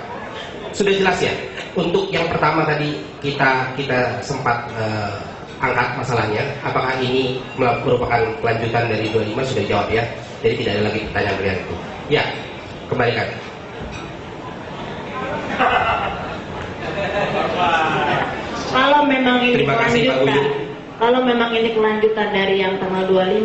Sudah jelas ya? Untuk yang pertama tadi kita sempat angkat masalahnya, apakah ini merupakan kelanjutan dari 25 sudah jawab ya. Jadi tidak ada lagi pertanyaan berikutnya itu. Ya, kembalikan. Kalau memang ini kelanjutan dari yang tanggal 25,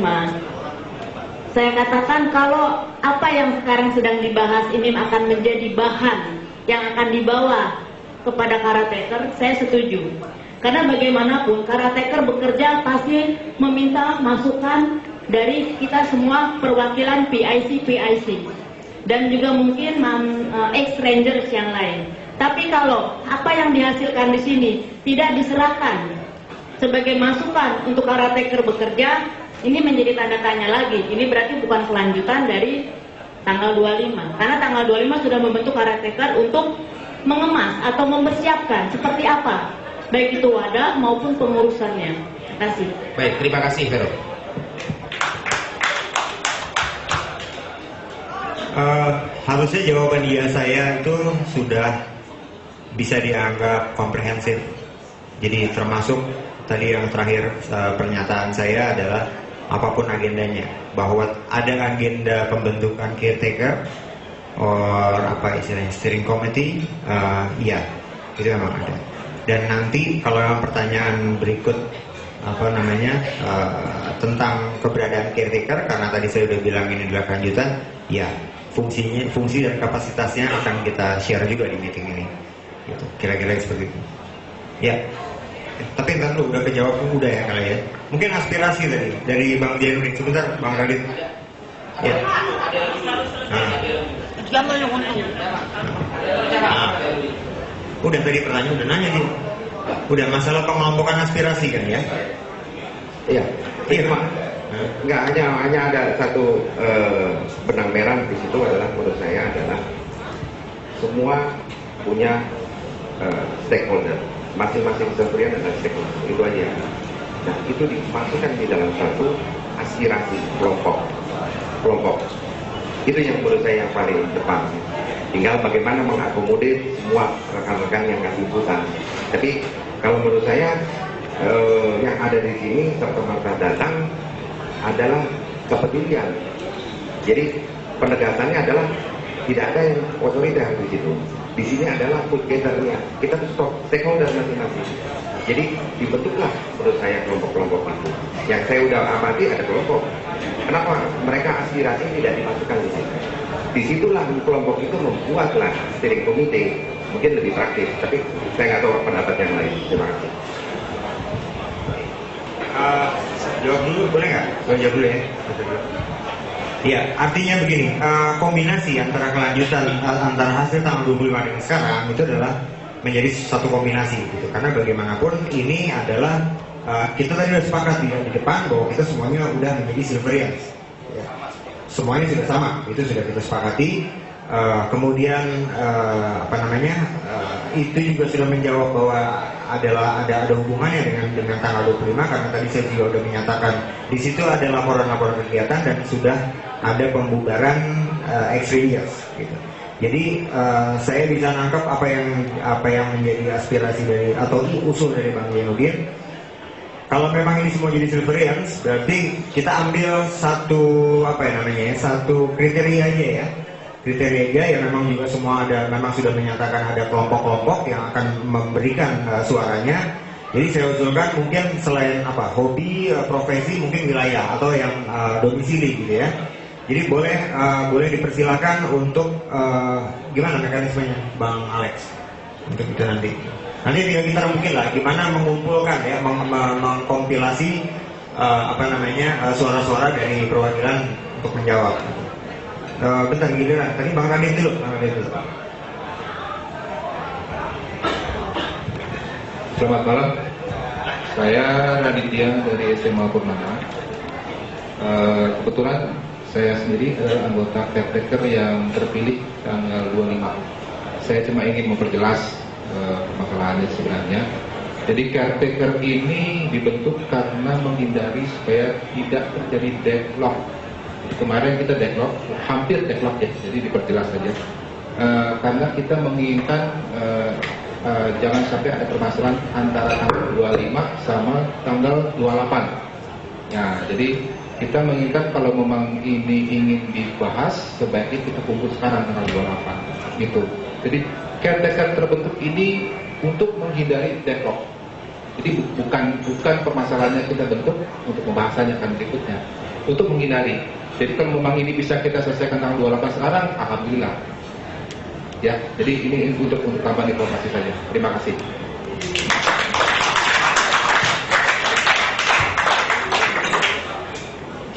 saya katakan kalau apa yang sekarang sedang dibahas ini akan menjadi bahan yang akan dibawa kepada caretaker, saya setuju. Karena bagaimanapun caretaker bekerja pasti meminta masukan dari kita semua perwakilan PIC dan juga mungkin ex-rangers yang lain. Tapi kalau apa yang dihasilkan di sini tidak diserahkan sebagai masukan untuk caretaker bekerja, ini menjadi tanda tanya lagi. Ini berarti bukan kelanjutan dari tanggal 25. Karena tanggal 25 sudah membentuk caretaker untuk mengemas atau mempersiapkan seperti apa, baik itu wadah maupun pengurusannya. Terima kasih. Baik, terima kasih Vero. Harusnya jawaban dia saya itu sudah bisa dianggap komprehensif. Jadi termasuk tadi yang terakhir pernyataan saya adalah apapun agendanya, bahwa ada agenda pembentukan caretaker or apa istilahnya steering committee, iya itu memang ada. Dan nanti kalau yang pertanyaan berikut tentang keberadaan caretaker, karena tadi saya sudah bilang ini adalah kelanjutan, ya fungsi dan kapasitasnya akan kita share juga di meeting ini, gitu. Kira-kira seperti itu. Ya, tapi ntar lu udah kejawab udah ya kali ya. Mungkin aspirasi tadi dari Bang Jainuddin. Sebentar Bang Radit. Ya. Udah tadi pertanyaan udah nanya dia. Udah masalah pengelompokan aspirasi kan ya? Iya. Iya Pak. Nggak hanya ada satu benang merah di situ adalah menurut saya adalah semua punya stakeholder, masing-masing kementerian adalah stakeholder, itu aja. Nah itu dimasukkan di dalam satu aspirasi kelompok. Itu yang menurut saya yang paling depan. Tinggal bagaimana mengakomodir semua rekan-rekan yang ngasih inputan. Tapi kalau menurut saya yang ada di sini serta-merta datang adalah kepedulian. Jadi penegasannya adalah tidak ada yang otoriter di situ. Di sini adalah food gatherer-nya. Kita tuh stakeholder masing-masing. Jadi dibentuklah menurut saya kelompok-kelompok itu. Yang saya udah amati ada kelompok. Kenapa mereka aspirasi tidak dimasukkan di situ? Disitulah kelompok itu membuatlah steering committee. Mungkin lebih praktis, tapi saya nggak tahu pendapat yang lain. Terima kasih. Jawab dulu boleh nggak? Jawab dulu ya. Iya, artinya begini, kombinasi antara kelanjutan antara hasil tanggal 25 dengan sekarang itu adalah menjadi satu kombinasi gitu. Karena bagaimanapun ini adalah kita tadi sudah sepakat di depan bahwa kita semuanya udah menjadi silverians. Ya. Semuanya sudah sama, itu sudah kita sepakati. Kemudian itu juga sudah menjawab bahwa ada hubungannya dengan tanggal 25 karena tadi saya juga sudah menyatakan di situ ada laporan-laporan kegiatan dan sudah ada pembubaran ex-rangers gitu. Jadi saya bisa nangkap apa yang menjadi aspirasi dari atau usul dari Bang Jainuddin. Kalau memang ini semua jadi silverians, berarti kita ambil satu kriteria aja ya. Kriteria aja yang memang juga semua memang sudah menyatakan ada kelompok-kelompok yang akan memberikan suaranya. Jadi saya usulkan mungkin selain hobi, profesi, mungkin wilayah atau yang domisili gitu ya. Jadi boleh dipersilakan untuk gimana mekanismenya, Bang Alex, untuk itu nanti. Nanti tinggal kita mungkin lah gimana mengumpulkan ya, mengkompilasi suara-suara dari perwakilan untuk menjawab. Bentar giliran. Tadi Bang Radit dulu. Selamat malam. Saya Raditya dari SMA Purnama. Kebetulan saya sendiri adalah anggota caretaker yang terpilih tanggal 25. Saya cuma ingin memperjelas permasalahannya sebenarnya. Jadi caretaker ini dibentuk karena menghindari supaya tidak terjadi deadlock. Kemarin kita deadlock, hampir deadlock ya, jadi diperjelas saja. Karena kita menginginkan jangan sampai ada permasalahan antara tanggal 25 sama tanggal 28. Ya, jadi kita menginginkan kalau memang ini ingin dibahas, sebaiknya kita kumpul sekarang tanggal 28. Gitu. Jadi caretaker terbentuk ini untuk menghindari deadlock. Jadi bukan permasalahannya kita bentuk untuk pembahasannya kan berikutnya, untuk menghindari. Jadi kalau memang ini bisa kita selesaikan tanggal 28 sekarang, alhamdulillah. Ya, jadi ini untuk tambahan informasi saja. Terima kasih.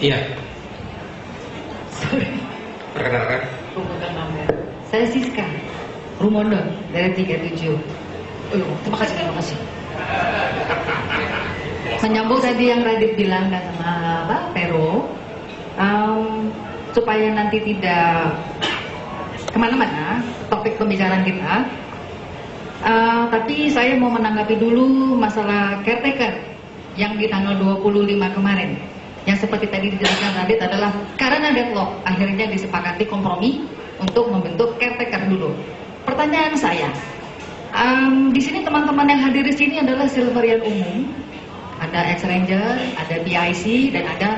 Iya. Sorry. Perkenalkan. Saya Siska Rumondo dari 37. Terima kasih. Menyambung tadi yang Radit bilang dan sama Pak Pero, supaya nanti tidak kemana-mana topik pembicaraan kita, tapi saya mau menanggapi dulu masalah caretaker yang di tanggal 25 kemarin. Yang seperti tadi dijelaskan Radit adalah karena deadlock, akhirnya disepakati kompromi untuk membentuk caretaker dulu. Pertanyaan saya, di sini teman-teman yang hadir di sini adalah Silverian umum, ada ex-ranger, ada PIC, dan ada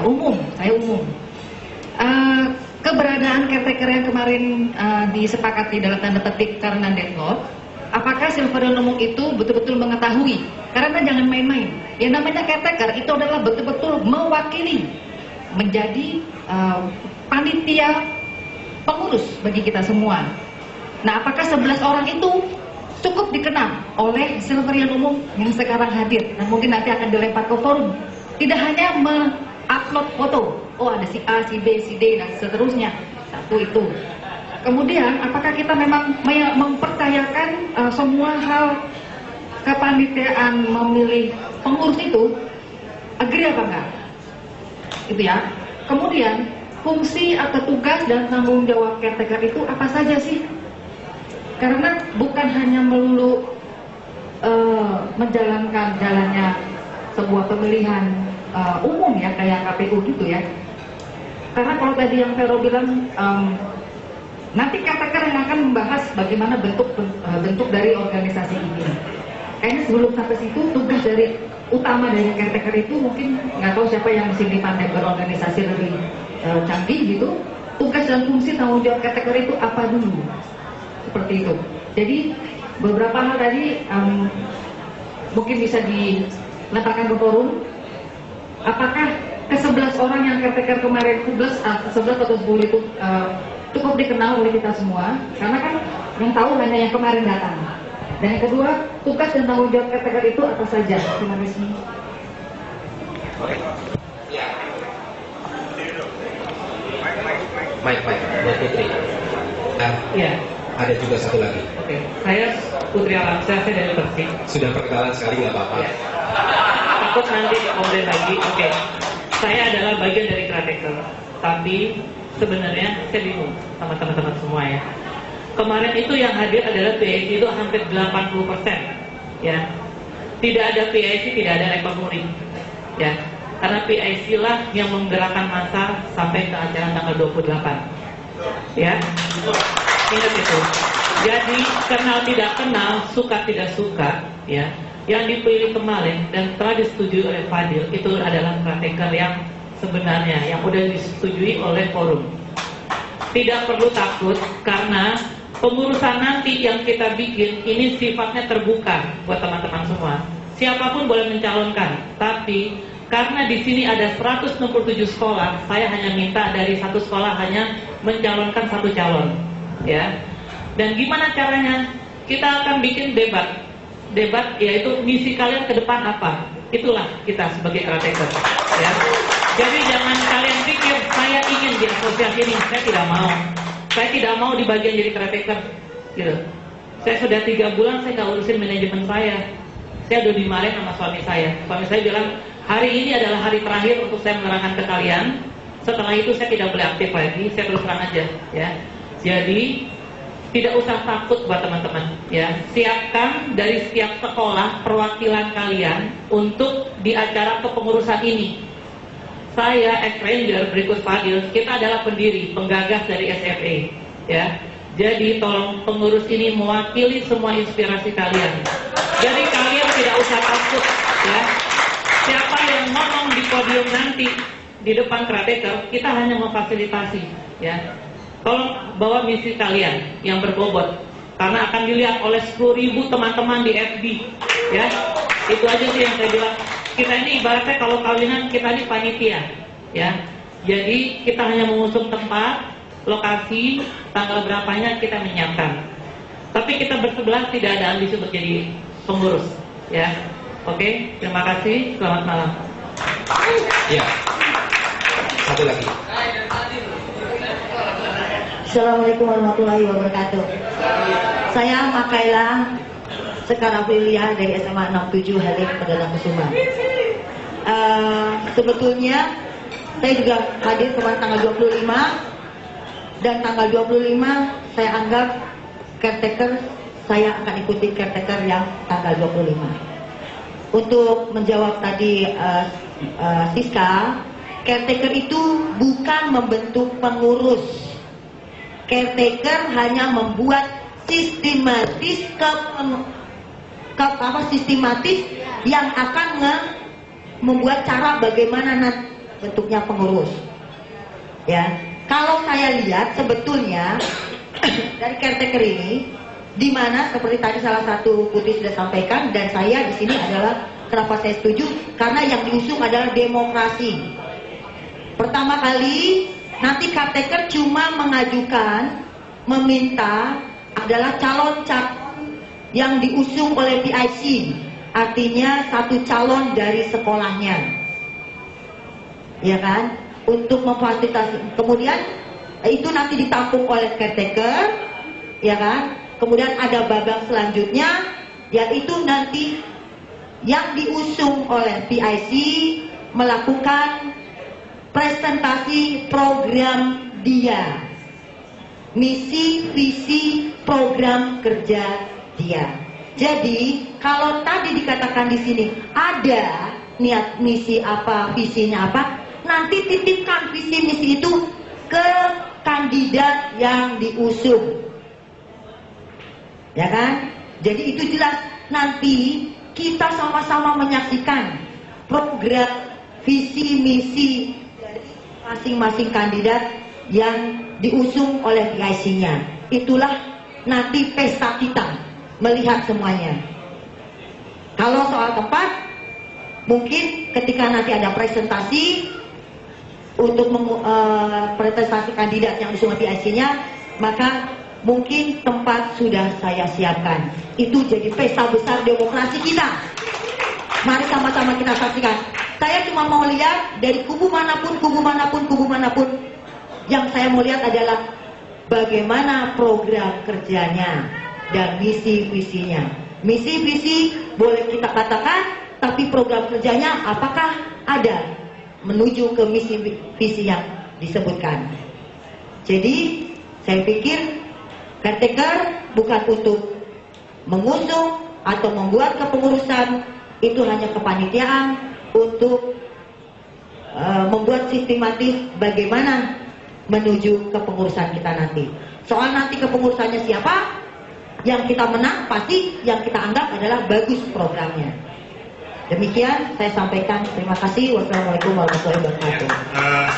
umum, saya umum. Keberadaan caretaker yang kemarin disepakati dalam tanda petik karena deadlock, apakah Silverian umum itu betul-betul mengetahui? Karena jangan main-main. Yang namanya caretaker itu adalah betul-betul mewakili, menjadi panitia pengurus bagi kita semua. Nah, apakah 11 orang itu cukup dikenal oleh Silverian umum yang sekarang hadir dan mungkin nanti akan dilempar ke forum? Tidak hanya upload foto, oh ada si A, si B, si D, dan seterusnya. Satu itu. Kemudian, apakah kita memang mempercayakan semua hal kepanitiaan memilih pengurus itu, agree apa enggak? Itu ya. Kemudian, fungsi atau tugas dan tanggung jawab caretaker itu apa saja sih? Karena bukan hanya melulu menjalankan jalannya sebuah pemilihan umum ya kayak KPU gitu ya. Karena kalau tadi yang Vero bilang nanti caretaker yang akan membahas bagaimana bentuk dari organisasi ini. Kayaknya sebelum sampai situ tugas dari utama dari caretaker itu mungkin nggak tahu siapa yang di sini pandai berorganisasi lebih canggih gitu. Tugas dan fungsi tanggung jawab caretaker itu apa dulu? Seperti itu. Jadi beberapa hal tadi mungkin bisa diletakkan ke forum. Apakah ke-11 orang yang caretaker kemarin 11 atau 10 itu cukup dikenal oleh kita semua? Karena kan yang tahu hanya yang kemarin datang. Dan yang kedua, tugas dan tanggung jawab caretaker itu apa saja? Terima kasih. Baik, Mbak Putri. Nah, Iya. ada juga satu lagi. Oke, saya Putri Alamsyah, saya dari Persik. Sudah perkenalan sekali nggak apa-apa. Ya. Takut nanti komplain lagi. Oke, saya adalah bagian dari caretaker, tapi sebenarnya saya bingung sama teman-teman semua ya. Kemarin itu yang hadir adalah PIC itu hampir 80%, ya. Tidak ada PIC, tidak ada rekor muri, ya. Karena PIC lah yang menggerakkan massa sampai ke acara tanggal 28, ya. Ingat itu. Jadi kenal tidak kenal, suka tidak suka, ya. Yang dipilih kemarin dan telah disetujui oleh Fadil itu adalah caretaker yang sebenarnya yang sudah disetujui oleh forum. Tidak perlu takut karena pengurusan nanti yang kita bikin ini sifatnya terbuka buat teman-teman semua. Siapapun boleh mencalonkan, tapi karena di sini ada 167 sekolah, saya hanya minta dari satu sekolah hanya mencalonkan satu calon, ya. Dan gimana caranya? Kita akan bikin debat. Debat yaitu misi kalian ke depan apa? Itulah kita sebagai caretaker, ya. Jadi jangan kalian pikir saya ingin di asosiasi ini, saya tidak mau. Saya tidak mau di bagian jadi caretaker, gitu. Saya sudah 3 bulan saya nggak urusin manajemen saya. Saya udah dimarahin sama suami saya. Suami saya bilang hari ini adalah hari terakhir untuk saya menerangkan ke kalian. Setelah itu saya tidak boleh aktif lagi. Saya terus terang aja, ya. Jadi tidak usah takut buat teman-teman, ya. Siapkan dari setiap sekolah perwakilan kalian untuk di acara kepengurusan ini. Saya ex-ranger berikut Fadil, kita adalah pendiri, penggagas dari SFA, ya. Jadi tolong pengurus ini mewakili semua inspirasi kalian. Jadi kalian tidak usah takut, ya. Siapa yang ngomong di podium nanti di depan caretaker, kita hanya memfasilitasi, ya. Tolong bawa misi kalian yang berbobot, karena akan dilihat oleh 10.000 teman-teman di FB, ya. Itu aja sih yang saya bilang. Kita ini ibaratnya kalau kawinan kita ini panitia, ya. Jadi kita hanya mengusung tempat, lokasi, tanggal berapanya kita menyiapkan. Tapi kita bersebelah tidak ada ambisi untuk jadi pengurus, ya. Oke, terima kasih. Selamat malam. Ya. Satu lagi. Assalamualaikum warahmatullahi wabarakatuh. Saya Makaila Sekar Aprilia dari SMA 67 Halim Perdana Kusuma. Sebetulnya saya juga hadir kemarin tanggal 25 dan tanggal 25 saya anggap caretaker, saya akan ikuti caretaker yang tanggal 25. Untuk menjawab tadi Siska, caretaker itu bukan membentuk pengurus. Caretaker hanya membuat sistematis sistematis yang akan membuat cara bagaimana nanti bentuknya pengurus. Ya, kalau saya lihat sebetulnya dari caretaker ini, di mana seperti tadi salah satu putri sudah sampaikan dan saya di sini adalah kenapa saya setuju karena yang diusung adalah demokrasi. Pertama kali nanti caretaker cuma mengajukan, meminta adalah calon-calon yang diusung oleh PIC, artinya satu calon dari sekolahnya, ya kan, untuk memfasilitasi. Kemudian itu nanti ditampung oleh caretaker, ya kan. Kemudian ada babak selanjutnya, yaitu nanti yang diusung oleh PIC melakukan presentasi program dia, misi, visi, program kerja dia. Jadi kalau tadi dikatakan di sini ada niat misi apa, visinya apa, nanti titipkan visi misi itu ke kandidat yang diusung, ya kan? Jadi itu jelas. Nanti kita sama-sama menyaksikan program visi misi dari masing-masing kandidat yang diusung oleh PIC-nya. Itulah nanti pesta kita melihat semuanya. Kalau soal tempat, mungkin ketika nanti ada presentasi untuk presentasi kandidat yang diusung oleh PIC-nya, maka mungkin tempat sudah saya siapkan. Itu jadi pesta besar demokrasi kita. Mari sama-sama kita saksikan. Saya cuma mau lihat dari kubu manapun, yang saya mau lihat adalah bagaimana program kerjanya dan misi visinya. Misi visi boleh kita katakan, tapi program kerjanya apakah ada menuju ke misi visi yang disebutkan. Jadi saya pikir caretaker bukan untuk mengusung atau membuat kepengurusan, itu hanya kepanitiaan untuk membuat sistematis bagaimana menuju kepengurusan kita nanti. Soal nanti kepengurusannya siapa, yang kita menang pasti yang kita anggap adalah bagus programnya. Demikian saya sampaikan. Terima kasih. Wassalamualaikum warahmatullahi wabarakatuh.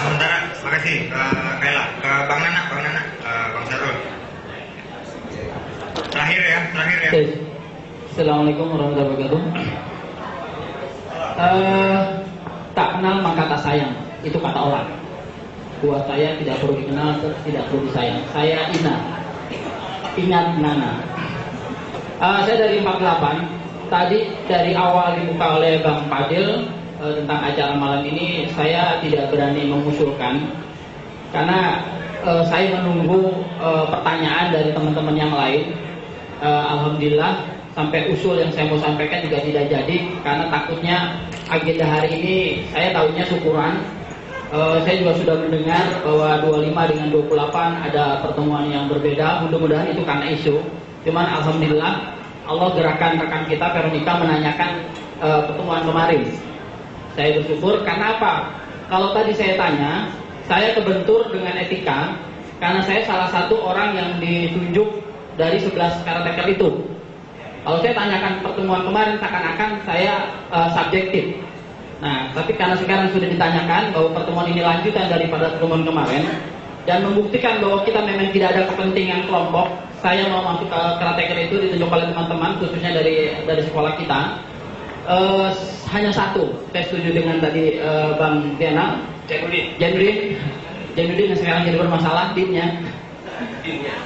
Sementara, terima kasih Kaila. Ke Bang Nana, Bang Sarul. Terakhir ya. Assalamualaikum warahmatullahi wabarakatuh. Tak kenal maka tak sayang, itu kata orang. Buat saya tidak perlu dikenal, tidak perlu disayang. Saya ingat Nana. Saya dari 48. Tadi dari awal dibuka oleh Bang Fadil tentang acara malam ini, saya tidak berani mengusulkan karena saya menunggu pertanyaan dari teman-teman yang lain. Alhamdulillah sampai usul yang saya mau sampaikan juga tidak jadi karena takutnya agenda hari ini saya tahunya syukuran. Saya juga sudah mendengar bahwa 25 dengan 28 ada pertemuan yang berbeda. Mudah-mudahan itu karena isu. Cuman alhamdulillah Allah gerakan rekan kita Veronica menanyakan pertemuan kemarin. Saya bersyukur karena apa? Kalau tadi saya tanya, saya kebentur dengan etika karena saya salah satu orang yang ditunjuk dari 11 caretaker itu. Kalau saya tanyakan pertemuan kemarin seakan-akan saya subjektif. Nah, tapi karena sekarang sudah ditanyakan bahwa pertemuan ini lanjutan daripada pertemuan kemarin dan membuktikan bahwa kita memang tidak ada kepentingan kelompok, saya mau masuk ke caretaker itu ditunjuk oleh teman-teman khususnya dari sekolah kita. Hanya satu, saya setuju dengan tadi Bang Diana, Jainuddin. Jainuddin yang sekarang jadi bermasalah dinnya.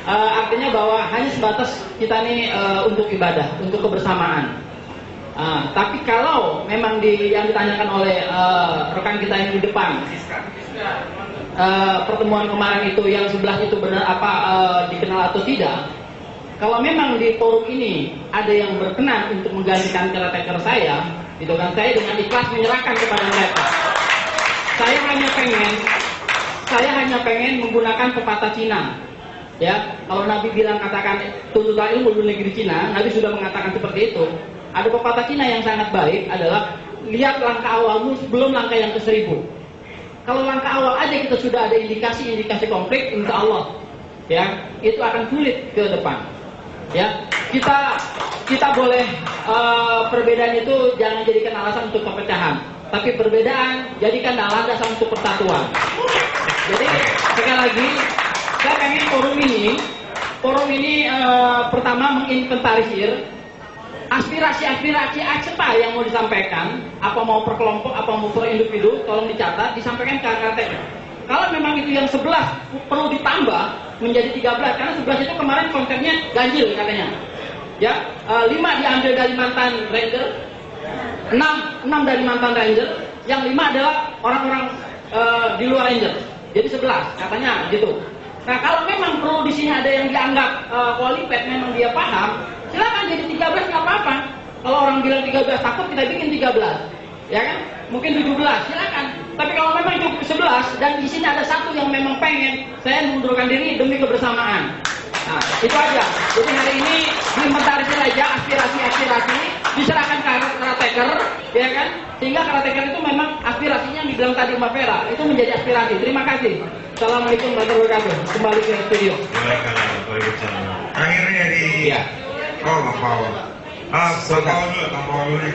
Artinya bahwa hanya sebatas kita nih untuk ibadah, untuk kebersamaan. Tapi kalau memang yang ditanyakan oleh rekan kita yang di depan, pertemuan kemarin itu yang sebelah itu benar apa dikenal atau tidak? Kalau memang di forum ini ada yang berkenan untuk menggantikan caretaker saya, itu kan saya dengan ikhlas menyerahkan kepada mereka. Saya hanya pengen menggunakan pepatah Cina. Ya, kalau Nabi bilang katakan tuntutlah ilmu di negeri Cina, Nabi sudah mengatakan seperti itu. Ada pepatah Cina yang sangat baik adalah lihat langkah awalmu sebelum langkah yang ke-1000. Kalau langkah awal aja kita sudah ada indikasi konflik, insya Allah, ya itu akan sulit ke depan. Ya, kita boleh perbedaan itu jangan jadikan alasan untuk perpecahan, tapi perbedaan jadikan landasan untuk persatuan. Jadi sekali lagi, saya pengen forum ini pertama menginventarisir aspirasi apa yang mau disampaikan, apa mau per kelompok, apa mau per individu, tolong dicatat, disampaikan ke RT. Kalau memang itu yang 11 perlu ditambah menjadi 13, karena 11 itu kemarin konsepnya ganjil katanya. Ya, 5 diambil dari mantan ranger, 6 dari mantan ranger, yang 5 adalah orang-orang di luar ranger. Jadi 11 katanya gitu. Nah, kalau memang perlu di sini ada yang dianggap qualified, memang dia paham, silakan jadi 13 nggak apa-apa. Kalau orang bilang 13 takut, kita bikin 13, ya kan? Mungkin 17, silakan. Tapi kalau memang cukup 11 dan di sini ada satu yang memang pengen, saya mengundurkan diri demi kebersamaan. Nah, itu aja. Jadi hari ini diinventarisir aja aspirasi diserahkan ke caretaker, ya kan? Sehingga caretaker itu memang aspirasinya yang dibilang tadi Mbak Vera, itu menjadi aspirasi. Terima kasih. Assalamualaikum warahmatullahi wabarakatuh. Kembali ke studio. Waalaikumsalam. Terakhir dari Bang Paul. Bang Paul dulu nih.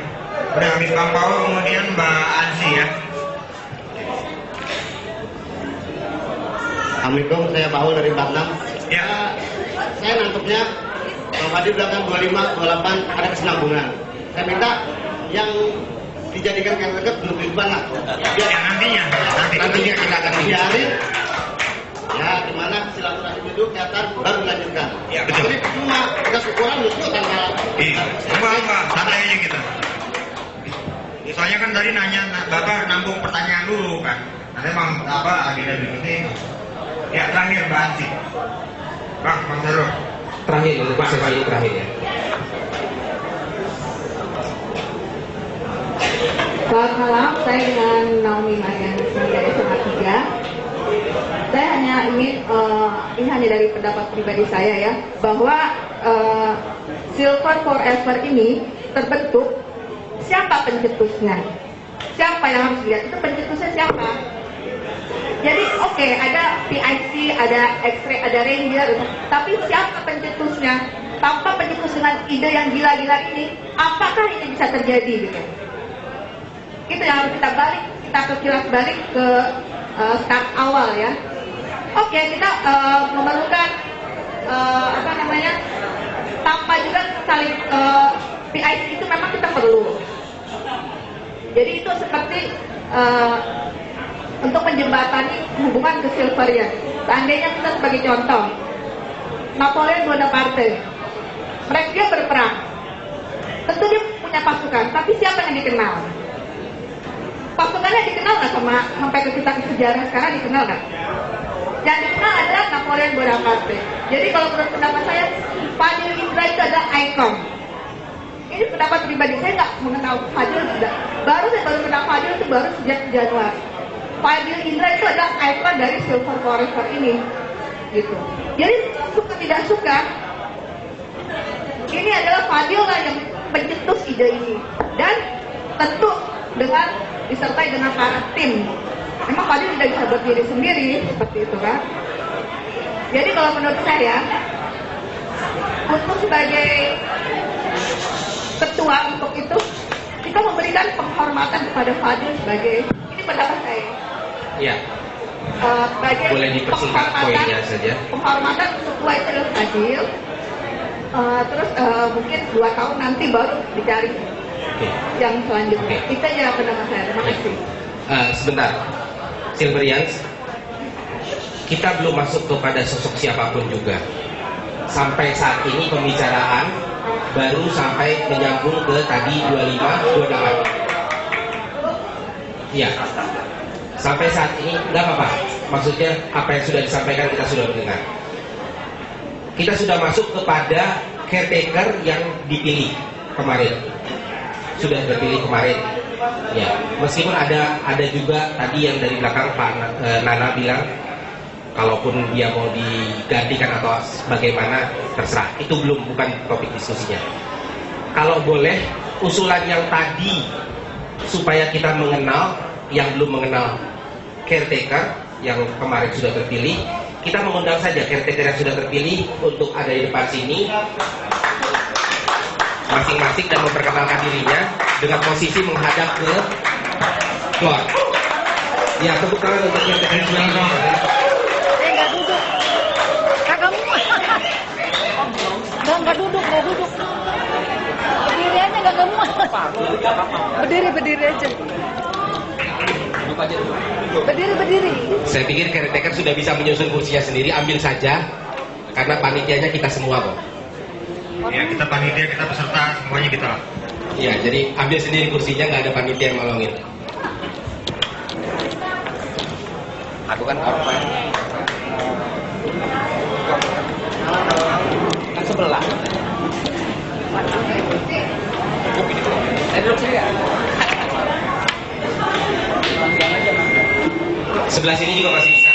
Udah habis Bang Paul, kemudian Mbak Ansi ya. Assalamualaikum, saya Paul dari 46. Ya. Saya nangkepnya Bang Fadil bilang 25, 28 ada kesinambungan. Saya minta yang dijadikan caretaker belum depan lah. Ya nantinya kita akan biarin. Ya, dimana silaturahim itu kelihatan baru melanjutkan. Ya betul. Jadi cuma kita syukuran justru tanggal. Iya. Enggak, santai aja kita. Soalnya kan tadi nanya, Bapak nampung pertanyaan dulu kan. Nanti Bang agenda berikutnya. Ya terakhir Mbak Ansi. Bang Sarul. Terakhir, observasi terakhir ya. Selamat malam, saya dengan Naomi Mariana dari SMA 3. Saya hanya ingin, ini hanya dari pendapat pribadi saya ya, bahwa Silver Forever ini terbentuk, siapa pencetusnya? Siapa yang harus lihat? Itu pencetusnya siapa? Jadi oke, ada PIC, ada X-ray, ada Ranger, tapi siapa pencetusnya? Tanpa pencetus dengan ide yang gila-gila ini, apakah ini bisa terjadi gitu? Itu yang harus kita kilas balik ke start awal ya. Oke, kita memerlukan tanpa juga saling PIC itu memang kita perlu. Jadi itu seperti untuk menjembatani hubungan ke Silver ya. Seandainya kita sebagai contoh, Napoleon Bonaparte, mereka berperang, tentu dia punya pasukan, tapi siapa yang dikenal? Pasukannya dikenal nggak sampai ke kita ke sejarah sekarang dikenal nggak? Yang dikenal adalah Napoleon Bonaparte. Jadi kalau menurut pendapat saya, Fadil Indra itu adalah ikon. Ini pendapat pribadi, saya nggak mengenal Fadil tidak. Baru kenal Fadil itu baru sejak Januari. Fadil Indra itu adalah ikon dari Silver Forever ini, gitu. Jadi suka tidak suka, ini adalah Fadil lah yang mencetus ide ini, dan tentu disertai dengan para tim. Memang Fadil tidak bisa berdiri sendiri seperti itu kan. Jadi kalau menurut saya, untuk sebagai ketua untuk itu, kita memberikan penghormatan kepada Fadil sebagai, ini pendapat saya. Iya. Sebagai boleh dipersingkat poinnya saja. Penghormatan ketua itu adalah Fadil. Terus mungkin 2 tahun nanti baru dicari yang selanjutnya. Itu aja pendapat saya. Terima kasih. Sebentar, Silverians, kita belum masuk kepada sosok siapapun juga. Sampai saat ini pembicaraan baru sampai menyambung ke tadi 25, 28. Ya, sampai saat ini nggak apa-apa. Maksudnya apa yang sudah disampaikan kita sudah mendengar. Kita sudah masuk kepada caretaker yang dipilih kemarin, sudah terpilih kemarin. Ya, meskipun ada juga tadi yang dari belakang Pak Nana bilang, kalaupun dia mau digantikan atau bagaimana terserah, itu bukan topik diskusinya. Kalau boleh usulan yang tadi supaya kita mengenal yang belum mengenal caretaker yang kemarin sudah terpilih, kita mengundang saja caretaker yang sudah terpilih untuk ada di depan sini masing-masing dan memperkenalkan dirinya dengan posisi menghadap ke floor. Ya, tepuk tangan untuk caretaker yang sudah terpilih. Nggak duduk. Berdiri aja nggak muat. Berdiri aja. Berdiri. Saya pikir caretaker sudah bisa menyusun kursinya sendiri, ambil saja. Karena panitianya kita semua kok. Ya, kita panitia, kita peserta, semuanya kita lah. Ya, jadi ambil sendiri kursinya, nggak ada panitia yang nolongin. Aku kan apa? Kan sebelah. Duduk sini ya. Sebelah sini juga masih bisa.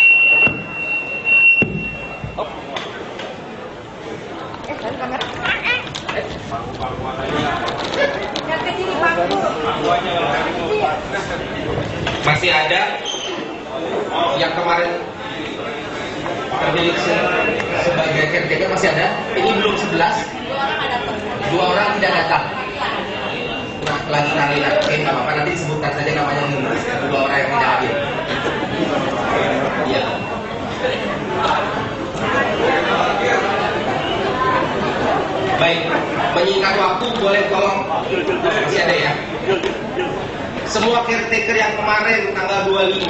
Masih ada yang kemarin terpilih sebagai caretaker, masih ada. Ini belum 11. 2 orang tidak datang. Nah, lagi oke, nggak apa-apa, nanti disebutkan saja namanya dulu. 2 orang yang tidak hadir. Iya. Baik, menyingkat waktu boleh tolong, masih ada ya. Semua caretaker yang kemarin tanggal 25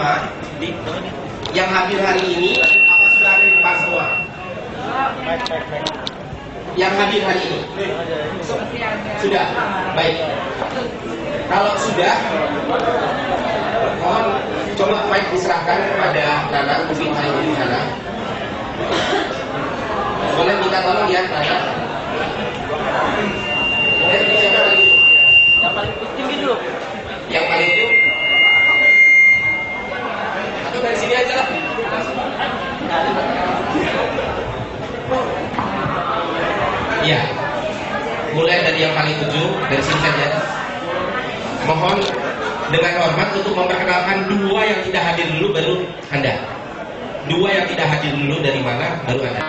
yang hadir hari ini, apa sudah ada di depan semua? Yang hadir hari ini sudah, baik. Kalau sudah, mohon coba mic diserahkan kepada Nana, mungkin hari ini Nana. Boleh minta tolong ya Nana. Siapa lagi? Yang paling tinggi dulu. Yang paling tinggi. Atau dari sini aja lah. Ya, mulai dari yang paling ujung, dari sini saja. Mohon dengan hormat untuk memperkenalkan 2 yang tidak hadir dulu, baru Anda. 2 yang tidak hadir dulu dari mana, baru Anda.